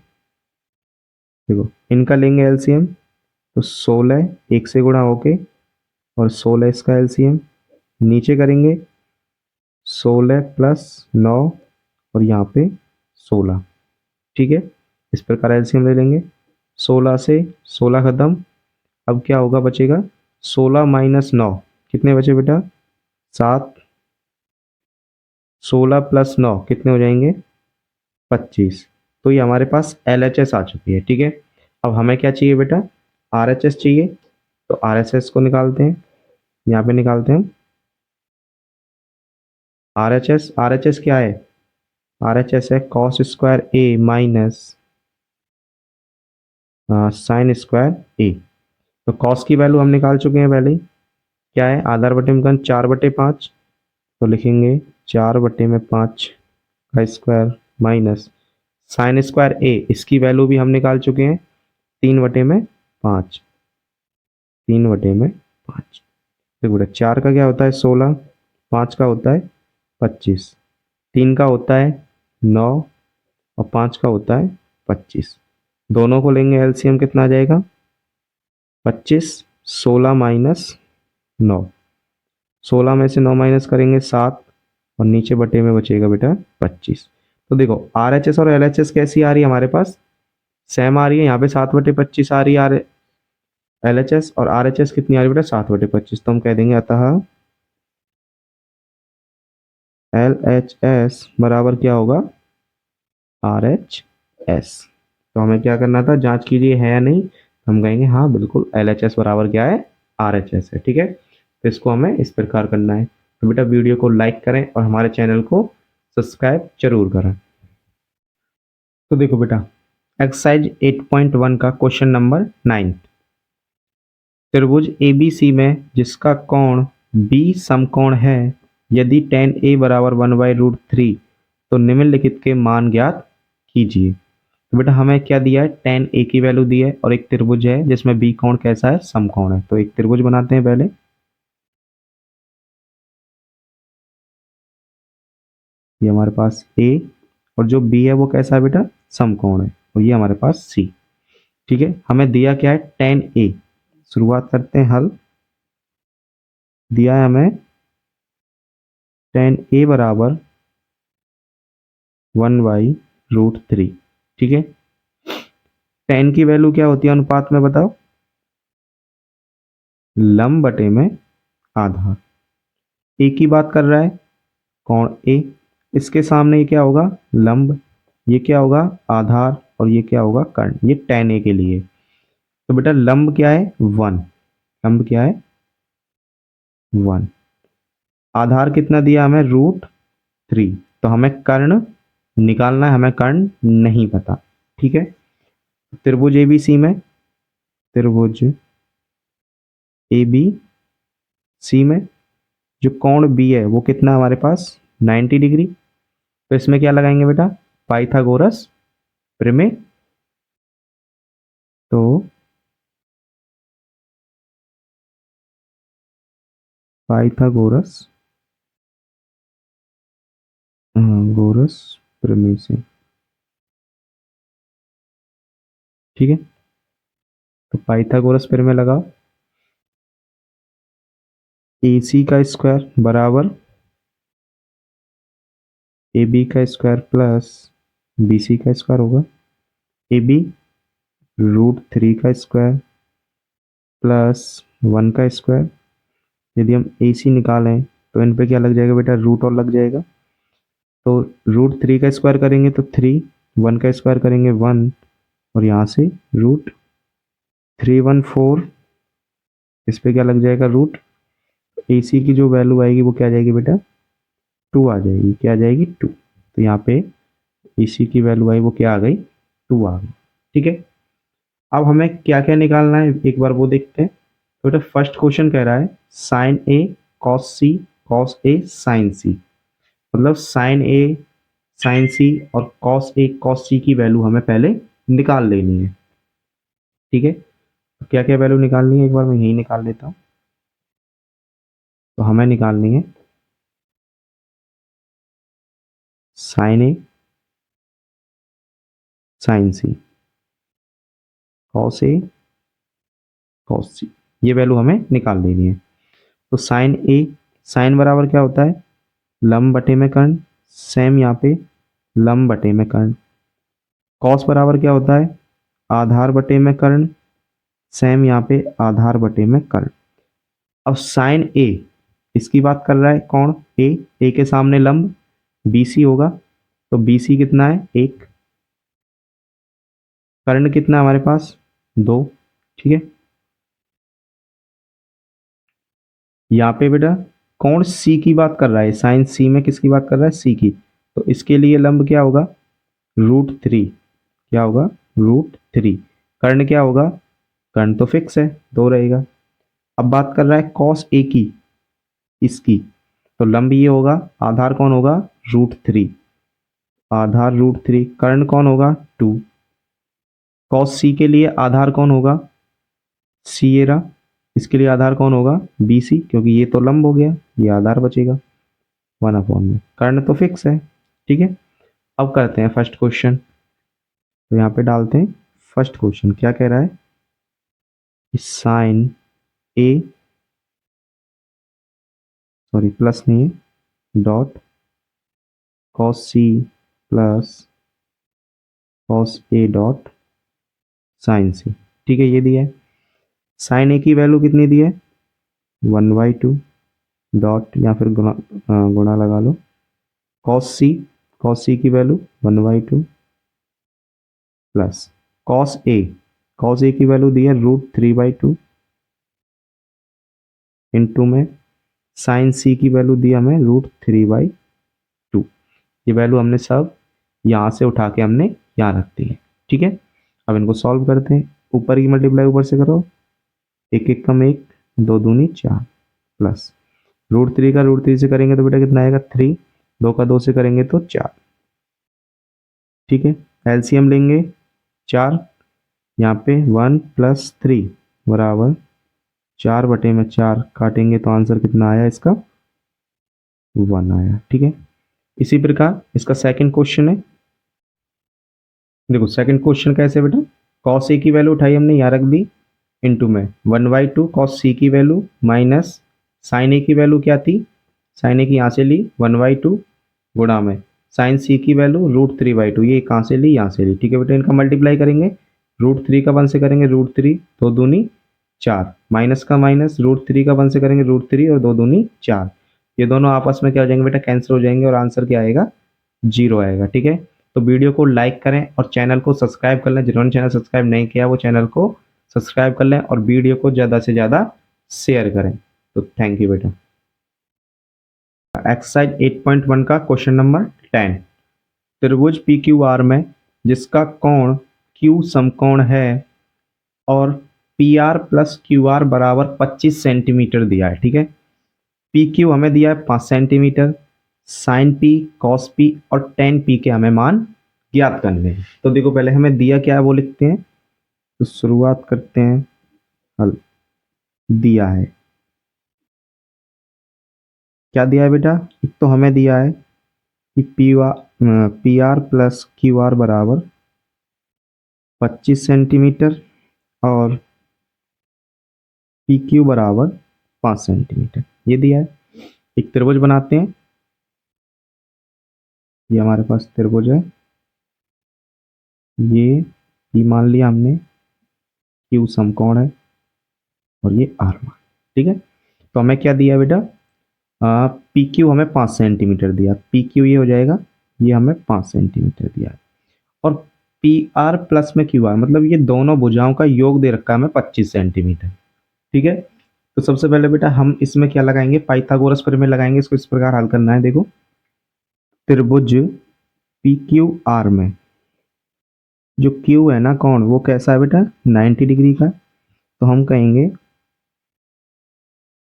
देखो इनका लेंगे एलसीएम, तो 16 एक से गुणा होके और 16 इसका एलसीएम, नीचे करेंगे 16 + 9 और यहाँ पे 16। ठीक है, इस प्रकार एलसीएम ले लेंगे, 16 से 16 खत्म। अब क्या होगा, बचेगा 16 - 9, कितने बचे बेटा, 7। 16 + 9 कितने हो जाएंगे, 25। तो ये हमारे पास एल एच एस आ चुकी है। ठीक है, अब हमें क्या चाहिए बेटा, आर एच एस चाहिए। तो आर एच एस को निकालते हैं, यहाँ पे निकालते हैं R H S. R H S क्या है, आर एच एस है cos² ए माइनस sin² ए। तो cos की वैल्यू हम निकाल चुके हैं पहले ही, क्या है, आधार बटे में 4/5। तो लिखेंगे 4/5 का स्क्वायर माइनस sin² ए, इसकी वैल्यू भी हम निकाल चुके हैं 3/5। 3/5 देखो बेटा, 4 का क्या होता है 16, 5 का होता है 25, 3 का होता है 9 और 5 का होता है 25। दोनों को लेंगे एलसीएम, कितना आ जाएगा 25। 16 - 9, 16 में से 9 माइनस करेंगे 7, और नीचे बटे में बचेगा बेटा 25। तो देखो आर एच एस और एल एच एस कैसी आ रही है हमारे पास, सेम आ रही है। यहाँ पे 7/25 आ रही है एल एच एस, और आर एच एस कितनी आ रही है बेटा, 7/25। तो हम कह देंगे अतः एल एच एस बराबर क्या होगा, आर एच एस। तो हमें क्या करना था, जांच कीजिए है या नहीं। हम कहेंगे हाँ बिल्कुल, एल एच एस बराबर क्या है, आर एच एस है। ठीक है, तो इसको हमें इस प्रकार करना है। तो बेटा वीडियो को लाइक करें और हमारे चैनल को सब्सक्राइब जरूर करें। तो देखो बेटा, एक्सरसाइज 8.1 का क्वेश्चन नंबर 9, त्रिभुज ABC में जिसका कोण B समकोण है, यदि tan A बराबर 1/√3, तो निम्नलिखित के मान ज्ञात कीजिए। तो बेटा हमें क्या दिया है, tan A की वैल्यू दी है, और एक त्रिभुज है जिसमें B कोण कैसा है, समकोण है। तो एक त्रिभुज बनाते हैं पहले, ये हमारे पास A, और जो B है वो कैसा है बेटा, समकोण है, और ये हमारे पास C। ठीक है, हमें दिया क्या है, tan A। शुरुआत करते हैं हल। दिया है हमें tan A बराबर 1/√3। ठीक है, tan की वैल्यू क्या होती है अनुपात में, बताओ, लंब बटे में आधा। ए की बात कर रहा है, कोण ए, इसके सामने ये क्या होगा, लंब, ये क्या होगा, आधार, और ये क्या होगा, कर्ण। ये tan ए के लिए। तो बेटा लंब क्या है, 1, लंब क्या है 1, आधार कितना दिया हमें, √3। तो हमें कर्ण निकालना है, हमें कर्ण नहीं पता। ठीक है, त्रिभुज ABC में, त्रिभुज ABC में जो कोण B है वो कितना हमारे पास 90 डिग्री। तो इसमें क्या लगाएंगे बेटा, पाइथागोरस प्रमेय। तो पाइथागोरस गोरस प्रमेय से। ठीक है, तो पाइथागोरस प्रमेय लगाओ, AC का स्क्वायर बराबर AB का स्क्वायर प्लस BC का स्क्वायर होगा। ए बी √3 का स्क्वायर प्लस 1 का स्क्वायर। यदि हम ए सी निकालें तो इन पे क्या लग जाएगा बेटा, रूट और लग जाएगा। तो √3 का स्क्वायर करेंगे तो 3, 1 का स्क्वायर करेंगे 1, और यहाँ से √314, इस पे क्या लग जाएगा रूट। ए सी की जो वैल्यू आएगी वो क्या आ जाएगी बेटा, 2 आ जाएगी। क्या आ जाएगी, 2। तो यहाँ पे ए सी की वैल्यू आई वो क्या आ गई, 2 आ गई। ठीक है, अब हमें क्या क्या निकालना है एक बार वो देखते हैं। तो बेटा फर्स्ट क्वेश्चन कह रहा है sign A cos C cos A sign सी, मतलब साइन ए साइन सी और कॉस ए कॉस सी की वैल्यू हमें पहले निकाल लेनी है। ठीक है, तो क्या क्या वैल्यू निकालनी है एक बार मैं यही निकाल लेता हूँ। तो हमें निकालनी है sign A sign C cos A cos सी, ये वैल्यू हमें निकाल देनी है। तो साइन ए, साइन बराबर क्या होता है, लंब बटे में कर्ण, सेम यहाँ पे लंब बटे में कर्ण। कॉस बराबर क्या होता है, आधार बटे में कर्ण, सेम यहाँ पे आधार बटे में कर्ण। अब साइन ए, इसकी बात कर रहा है कौन, ए के सामने लंब BC होगा, तो BC कितना है, 1। कर्ण कितना है हमारे पास, 2। ठीक है, यहाँ पे बेटा कौन सी की बात कर रहा है, साइन सी में किसकी बात कर रहा है, सी की। तो इसके लिए लंब क्या होगा, √3। क्या होगा, √3। कर्ण क्या होगा, कर्ण तो फिक्स है, 2 रहेगा। अब बात कर रहा है कॉस ए की, इसकी, तो लंब ये होगा, आधार कौन होगा, √3, आधार √3, कर्ण कौन होगा, 2। कॉस सी के लिए आधार कौन होगा, सी ये रहा, इसके लिए आधार कौन होगा, BC, क्योंकि ये तो लंब हो गया, ये आधार बचेगा 1/, में कर्ण तो फिक्स है। ठीक है, अब करते हैं फर्स्ट क्वेश्चन। तो यहाँ पे डालते हैं फर्स्ट क्वेश्चन, क्या कह रहा है, साइन ए, सॉरी प्लस नहीं है, dot cos C plus cos A dot sine C. ठीक है, ये दिया है। साइन ए की वैल्यू कितनी दी है, 1/2, डॉट या फिर गुणा लगा लो, कॉस सी की वैल्यू 1/2 प्लस कॉस ए की वैल्यू दी है √3/2 इंटू में साइन सी की वैल्यू दी हमें √3/2। ये वैल्यू हमने सब यहाँ से उठा के हमने यहाँ रख दी है। ठीक है, अब इनको सॉल्व करते हैं। ऊपर की मल्टीप्लाई ऊपर से करो, 1 1 कम 1, 2 दूनी 4, प्लस √3 का √3 से करेंगे तो बेटा कितना आएगा, 3, 2 का 2 से करेंगे तो 4। ठीक है, एलसीएम लेंगे 4, यहाँ पे 1 + 3 बराबर 4/4, काटेंगे तो आंसर कितना आया इसका, 1 आया। ठीक है, इसी प्रकार इसका सेकंड क्वेश्चन है। देखो सेकंड क्वेश्चन कैसे बेटा, कॉस ए की वैल्यू उठाई हमने यहाँ रख दी, इंटू में 1/2 कॉस सी की वैल्यू माइनस साइन ए की वैल्यू क्या थी, साइन ए की यहाँ से ली 1/2 गुणा में साइन सी की वैल्यू √3/2, ये कहाँ से ली, यहाँ से ली। ठीक है बेटा, इनका मल्टीप्लाई करेंगे, √3 का 1 से करेंगे √3, 2 दूनी 4, माइनस का माइनस, √3 का 1 से करेंगे √3 और 2 दूनी 4। ये दोनों आपस में क्या हो जाएंगे बेटा, कैंसिल हो जाएंगे और आंसर क्या आएगा, 0 आएगा। ठीक है, तो वीडियो को लाइक करें और चैनल को सब्सक्राइब कर लें, जिन्होंने चैनल सब्सक्राइब नहीं किया वो चैनल को सब्सक्राइब कर लें और वीडियो को ज़्यादा से ज़्यादा शेयर करें। तो थैंक यू बेटा। एक्सरसाइज 8.1 का क्वेश्चन नंबर 10, त्रिभुज PQR में जिसका कोण Q समकोण है और PR + QR बराबर 25 सेंटीमीटर दिया है। ठीक है, PQ हमें दिया है 5 centimetre, sine P cos P और tan P के हमें मान ज्ञात करने हैं। तो देखो पहले हमें दिया क्या है वो लिखते हैं, तो शुरुआत करते हैं हल। दिया है, क्या दिया है बेटा, एक तो हमें दिया है कि PR + QR बराबर 25 सेंटीमीटर और PQ बराबर 5 सेंटीमीटर, ये दिया है। एक त्रिभुज बनाते हैं, ये हमारे पास त्रिभुज है, ये पी मान लिया हमने, क्यू समकोण है और ये आर मान। ठीक है, तो हमें क्या दिया बेटा, पी क्यू हमें 5 सेंटीमीटर दिया, पी क्यू ये हो जाएगा, ये हमें 5 सेंटीमीटर दिया है। और पी आर प्लस में क्यू आर, मतलब ये दोनों भुजाओं का योग दे रखा है हमें 25 सेंटीमीटर। ठीक है, तो सबसे पहले बेटा हम इसमें क्या लगाएंगे, पाइथागोरस प्रमेय लगाएंगे। इसको इस प्रकार हल करना है, देखो त्रिभुज पी क्यू आर में जो क्यू है ना कौन, वो कैसा है बेटा, 90 डिग्री का। तो हम कहेंगे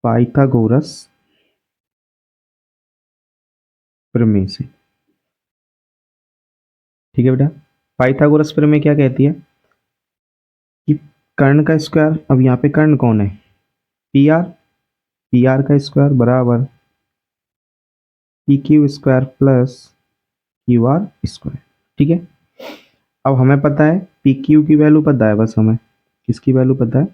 पाइथागोरस प्रमेय से। ठीक है बेटा, पाइथागोरस प्रमेय क्या कहती है कि कर्ण का स्क्वायर, अब यहाँ पे कर्ण कौन है, पी आर, पी आर का स्क्वायर बराबर P Q square plus Q R square. ठीक है, अब हमें पता है पी क्यू की वैल्यू पता है, बस हमें किसकी वैल्यू पता है,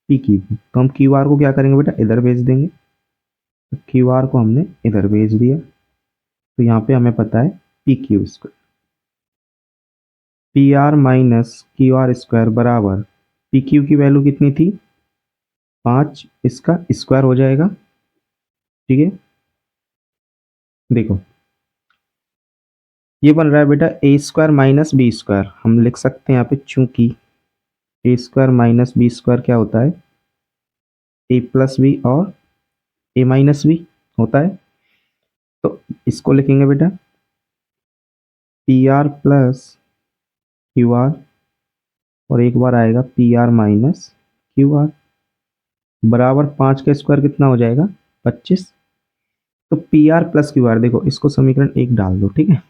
पी क्यू की। तो हम क्यू आर को क्या करेंगे बेटा, इधर भेज देंगे। तो क्यू आर को हमने इधर भेज दिया, तो यहाँ पे हमें पता है P Q square, P R minus Q R square बराबर पी क्यू की वैल्यू कितनी थी, 5, इसका स्क्वायर हो जाएगा। ठीक है, देखो ये बन रहा है बेटा ए स्क्वायर माइनस बी स्क्वायर। हम लिख सकते हैं यहाँ पे, चूंकि ए स्क्वायर माइनस बी स्क्वायर क्या होता है, ए प्लस बी और ए माइनस बी होता है। तो इसको लिखेंगे बेटा P R plus Q R, और एक बार आएगा P R minus Q R बराबर 5 का स्क्वायर कितना हो जाएगा, 25। तो P R plus Q R, देखो इसको समीकरण 1 डाल दो। ठीक है,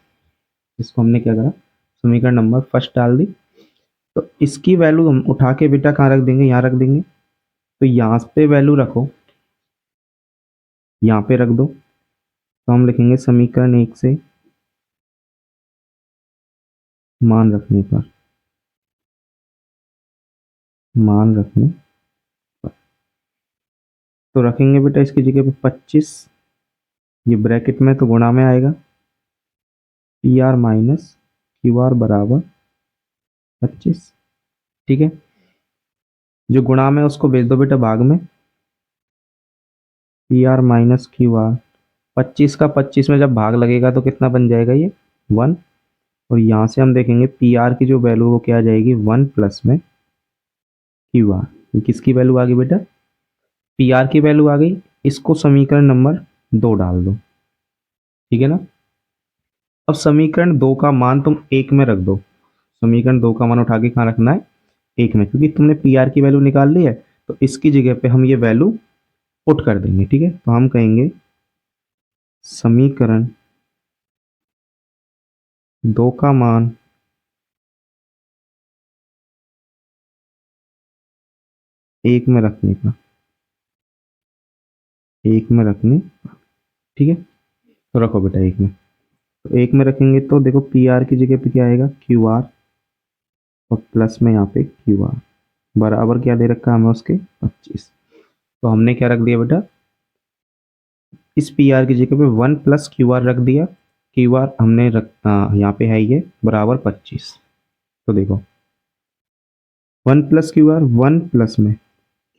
इसको हमने क्या करा, समीकरण नंबर फर्स्ट डाल दी। तो इसकी वैल्यू हम उठा के बेटा कहाँ रख देंगे, यहाँ रख देंगे। तो यहाँ पे वैल्यू रखो, यहाँ पे रख दो। तो हम लिखेंगे समीकरण 1 से मान रखने पर, मान रखने पर, तो रखेंगे बेटा इसकी जगह पे 25, ये ब्रैकेट में तो गुणा में आएगा, P R minus Q R बराबर 25। ठीक है, जो गुणा में उसको भेज दो बेटा भाग में, P R minus Q R, 25 का 25 में जब भाग लगेगा तो कितना बन जाएगा, ये 1। और यहाँ से हम देखेंगे पी आर की जो वैल्यू वो क्या आ जाएगी, 1 प्लस में क्यू आर। ये किसकी वैल्यू आ गई बेटा, पी आर की वैल्यू आ गई। इसको समीकरण नंबर 2 डाल दो। ठीक है ना, अब समीकरण 2 का मान तुम 1 में रख दो। समीकरण 2 का मान उठा के कहाँ रखना है, 1 में, क्योंकि तुमने पी आर की वैल्यू निकाल ली है। तो इसकी जगह पे हम ये वैल्यू पुट कर देंगे। ठीक है, तो हम कहेंगे समीकरण 2 का मान 1 में रखने का, 1 में रखने। ठीक है, तो रखो बेटा 1 में। तो 1 में रखेंगे तो देखो पी आर की जगह पे क्या आएगा, क्यू आर, और प्लस में यहाँ पे क्यू आर बराबर क्या दे रखा है हमें, उसके 25। तो हमने क्या रख दिया बेटा, इस पी आर की जगह पे 1 प्लस क्यू आर रख दिया। क्यू आर हमने यहाँ पे है ये बराबर 25। तो देखो 1 प्लस क्यू आर, 1 प्लस में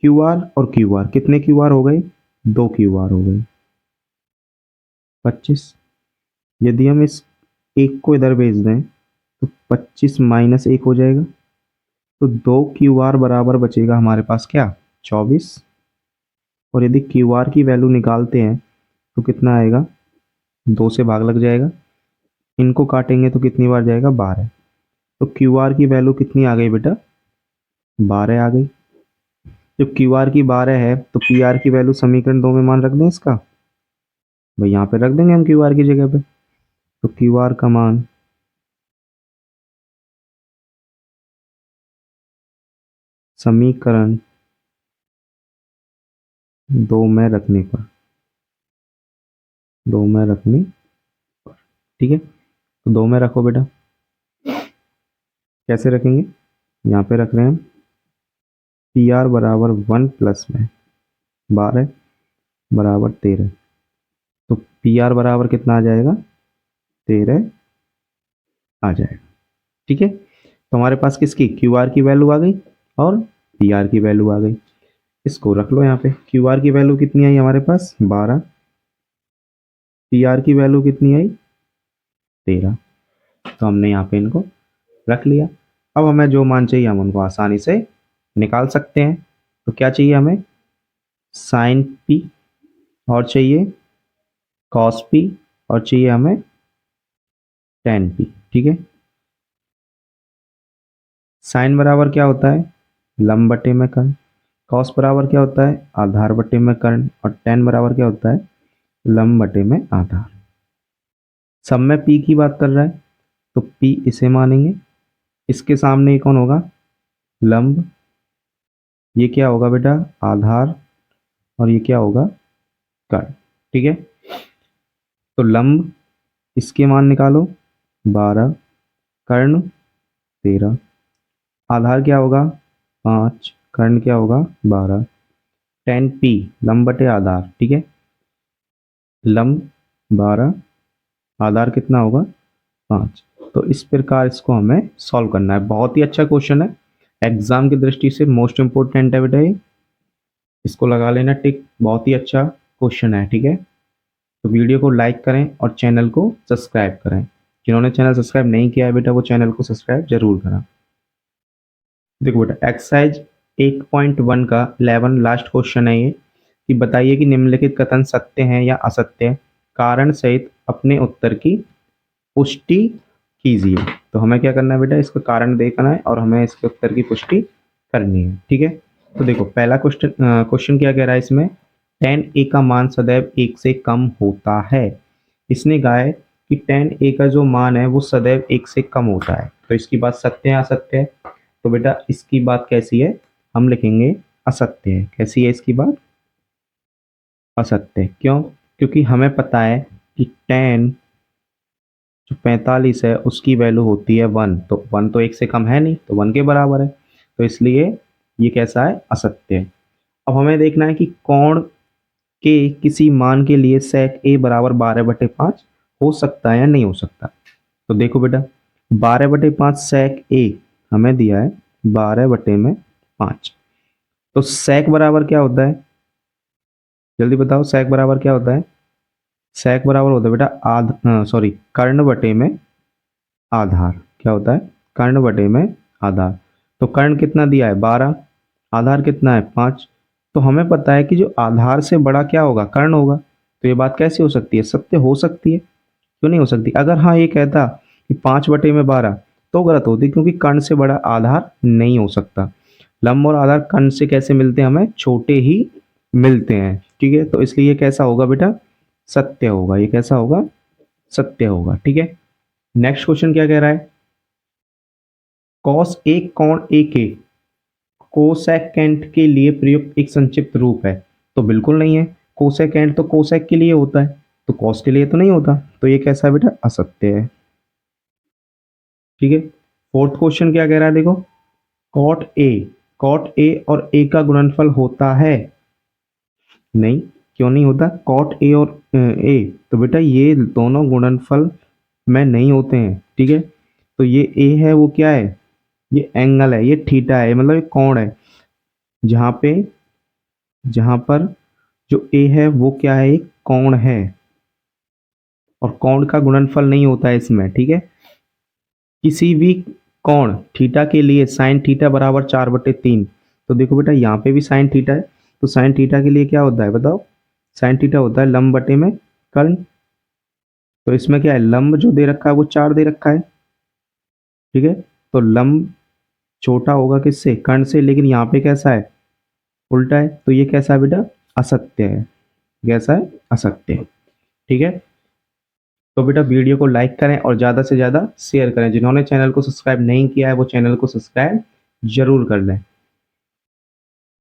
क्यू आर और क्यू आर, कितने क्यू आर हो गए, 2 क्यू आर हो गए, 25। यदि हम इस एक को इधर भेज दें तो 25 माइनस 1 हो जाएगा। तो 2 क्यू आर बराबर बचेगा हमारे पास क्या, 24। और यदि क्यू आर की वैल्यू निकालते हैं तो कितना आएगा, 2 से भाग लग जाएगा, इनको काटेंगे तो कितनी बार जाएगा, 12। तो क्यू आर की वैल्यू कितनी आ गई बेटा, 12 आ गई। जब क्यू आर की 12 है तो पी आर की वैल्यू समीकरण 2 में मान रख दें इसका, भाई यहाँ पे रख देंगे हम क्यू आर की जगह पे। तो क्यू आर का मान समीकरण 2 में रखने पर, 2 में रखने पर। ठीक है, तो 2 में रखो बेटा। कैसे रखेंगे, यहाँ पे रख रहे हैं हम पी आर बराबर 1 प्लस में 12 बराबर 13। तो पी आर बराबर कितना आ जाएगा, 13 आ जाएगा। ठीक है, तो हमारे पास किसकी क्यू आर की वैल्यू आ गई और पी आर की वैल्यू आ गई। इसको रख लो यहाँ पे। क्यू आर की वैल्यू कितनी आई हमारे पास 12, पी आर की वैल्यू कितनी आई 13। तो हमने यहाँ पे इनको रख लिया। अब हमें जो मान चाहिए हम उनको आसानी से निकाल सकते हैं। तो क्या चाहिए हमें, साइन पी और चाहिए कॉस पी और चाहिए हमें टेन पी। ठीक है, साइन बराबर क्या होता है लंब बटे में कर्ण, कॉस बराबर क्या होता है आधार बटे में कर्ण, और टेन बराबर क्या होता है लंब बटे में आधार। सब में पी की बात कर रहा है तो पी इसे मानेंगे। इसके सामने ये कौन होगा लंब, ये क्या होगा बेटा आधार, और ये क्या होगा कर्ण। ठीक है, तो लंब इसके मान निकालो 12, कर्ण 13, आधार क्या होगा 5, कर्ण क्या होगा 12, टेन पी लंब बटे आधार। ठीक है, लंब 12, आधार कितना होगा 5। तो इस प्रकार इसको हमें सॉल्व करना है। बहुत ही अच्छा क्वेश्चन है, एग्जाम की दृष्टि से मोस्ट इंपोर्टेंट है बेटा ये, इसको लगा लेना टिक। बहुत ही अच्छा क्वेश्चन है। ठीक है, तो वीडियो को लाइक करें और चैनल को सब्सक्राइब करें। जिन्होंने चैनल सब्सक्राइब नहीं किया है बेटा वो चैनल को सब्सक्राइब जरूर करें। देखो बेटा एक्सरसाइज 1.1 का 11 लास्ट क्वेश्चन है ये, कि बताइए कि निम्नलिखित कथन सत्य हैं या असत्य है, कारण सहित अपने उत्तर की पुष्टि कीजिए। तो हमें क्या करना है बेटा, इसका कारण देखना है और हमें इसके उत्तर की पुष्टि करनी है। ठीक है, तो देखो पहला क्वेश्चन क्या कह रहा है इसमें, tan a का मान सदैव 1 से कम होता है। इसने कहा है कि tan a का जो मान है वो सदैव 1 से कम होता है। तो इसकी बात सत्य है असत्य है, तो बेटा इसकी बात कैसी है, हम लिखेंगे असत्य है। कैसी है इसकी बात, असत्य। क्यों, क्योंकि हमें पता है कि tan जो 45 है उसकी वैल्यू होती है 1, तो 1 तो 1 से कम है नहीं, तो 1 के बराबर है, तो इसलिए ये कैसा है असत्य है। अब हमें देखना है कि कोण के किसी मान के लिए sec a बराबर 12/5 हो सकता है या नहीं हो सकता। तो देखो बेटा 12/5 sec a हमें दिया है 12/5। तो sec बराबर क्या होता है, जल्दी बताओ sec बराबर क्या होता है। sec बराबर होता है बेटा सॉरी कर्ण बटे में आधार। क्या होता है कर्ण बटे में आधार। तो कर्ण कितना दिया है 12, आधार कितना है 5। तो हमें पता है कि जो आधार से बड़ा क्या होगा कर्ण होगा। तो ये बात कैसे हो सकती है, सत्य हो सकती है, क्यों नहीं हो सकती। अगर हाँ ये कहता कि 5/12 तो गलत होती, क्योंकि कर्ण से बड़ा आधार नहीं हो सकता। लंब और आधार कर्ण से कैसे मिलते हैं, हमें छोटे ही मिलते हैं। ठीक है, तो इसलिए ये कैसा होगा बेटा सत्य होगा, ये कैसा होगा सत्य होगा। ठीक है, नेक्स्ट क्वेश्चन क्या कह रहा है, कॉस ए कोण ए के कोसेकेंट के लिए प्रयुक्त एक संक्षिप्त रूप है। तो बिल्कुल नहीं है, कोसेकेंट तो कोसेक के लिए होता है, तो कॉस के लिए तो नहीं होता, तो ये कैसा है बेटा असत्य है। ठीक है, फोर्थ क्वेश्चन क्या कह रहा है देखो, कॉट ए और ए का गुणनफल होता है। नहीं, क्यों नहीं होता, कॉट ए और ए तो बेटा ये दोनों गुणनफल में नहीं होते हैं। ठीक है, तो ये ए है वो क्या है, ये एंगल है, ये थीटा है, मतलब ये कोण है। जहाँ पे जहाँ पर जो ए है वो क्या है एक कोण है, और कोण का गुणनफल नहीं होता है इसमें। ठीक है, किसी भी कोण थीटा के लिए साइन थीटा बराबर 4/3। तो देखो बेटा यहाँ पे भी साइन थीटा है, तो साइन थीटा के लिए क्या होता है बताओ, साइन थीटा होता है लंब बटे में कर्ण। तो इसमें क्या है लंब जो दे रखा है वो 4 दे रखा है। ठीक है, तो लंब छोटा होगा किससे कर्ण से, लेकिन यहाँ पे कैसा है उल्टा है, तो ये कैसा है बेटा असत्य है। कैसा है असत्य है। ठीक है, तो बेटा वीडियो को लाइक करें और ज़्यादा से ज़्यादा शेयर करें। जिन्होंने चैनल को सब्सक्राइब नहीं किया है वो चैनल को सब्सक्राइब जरूर कर लें।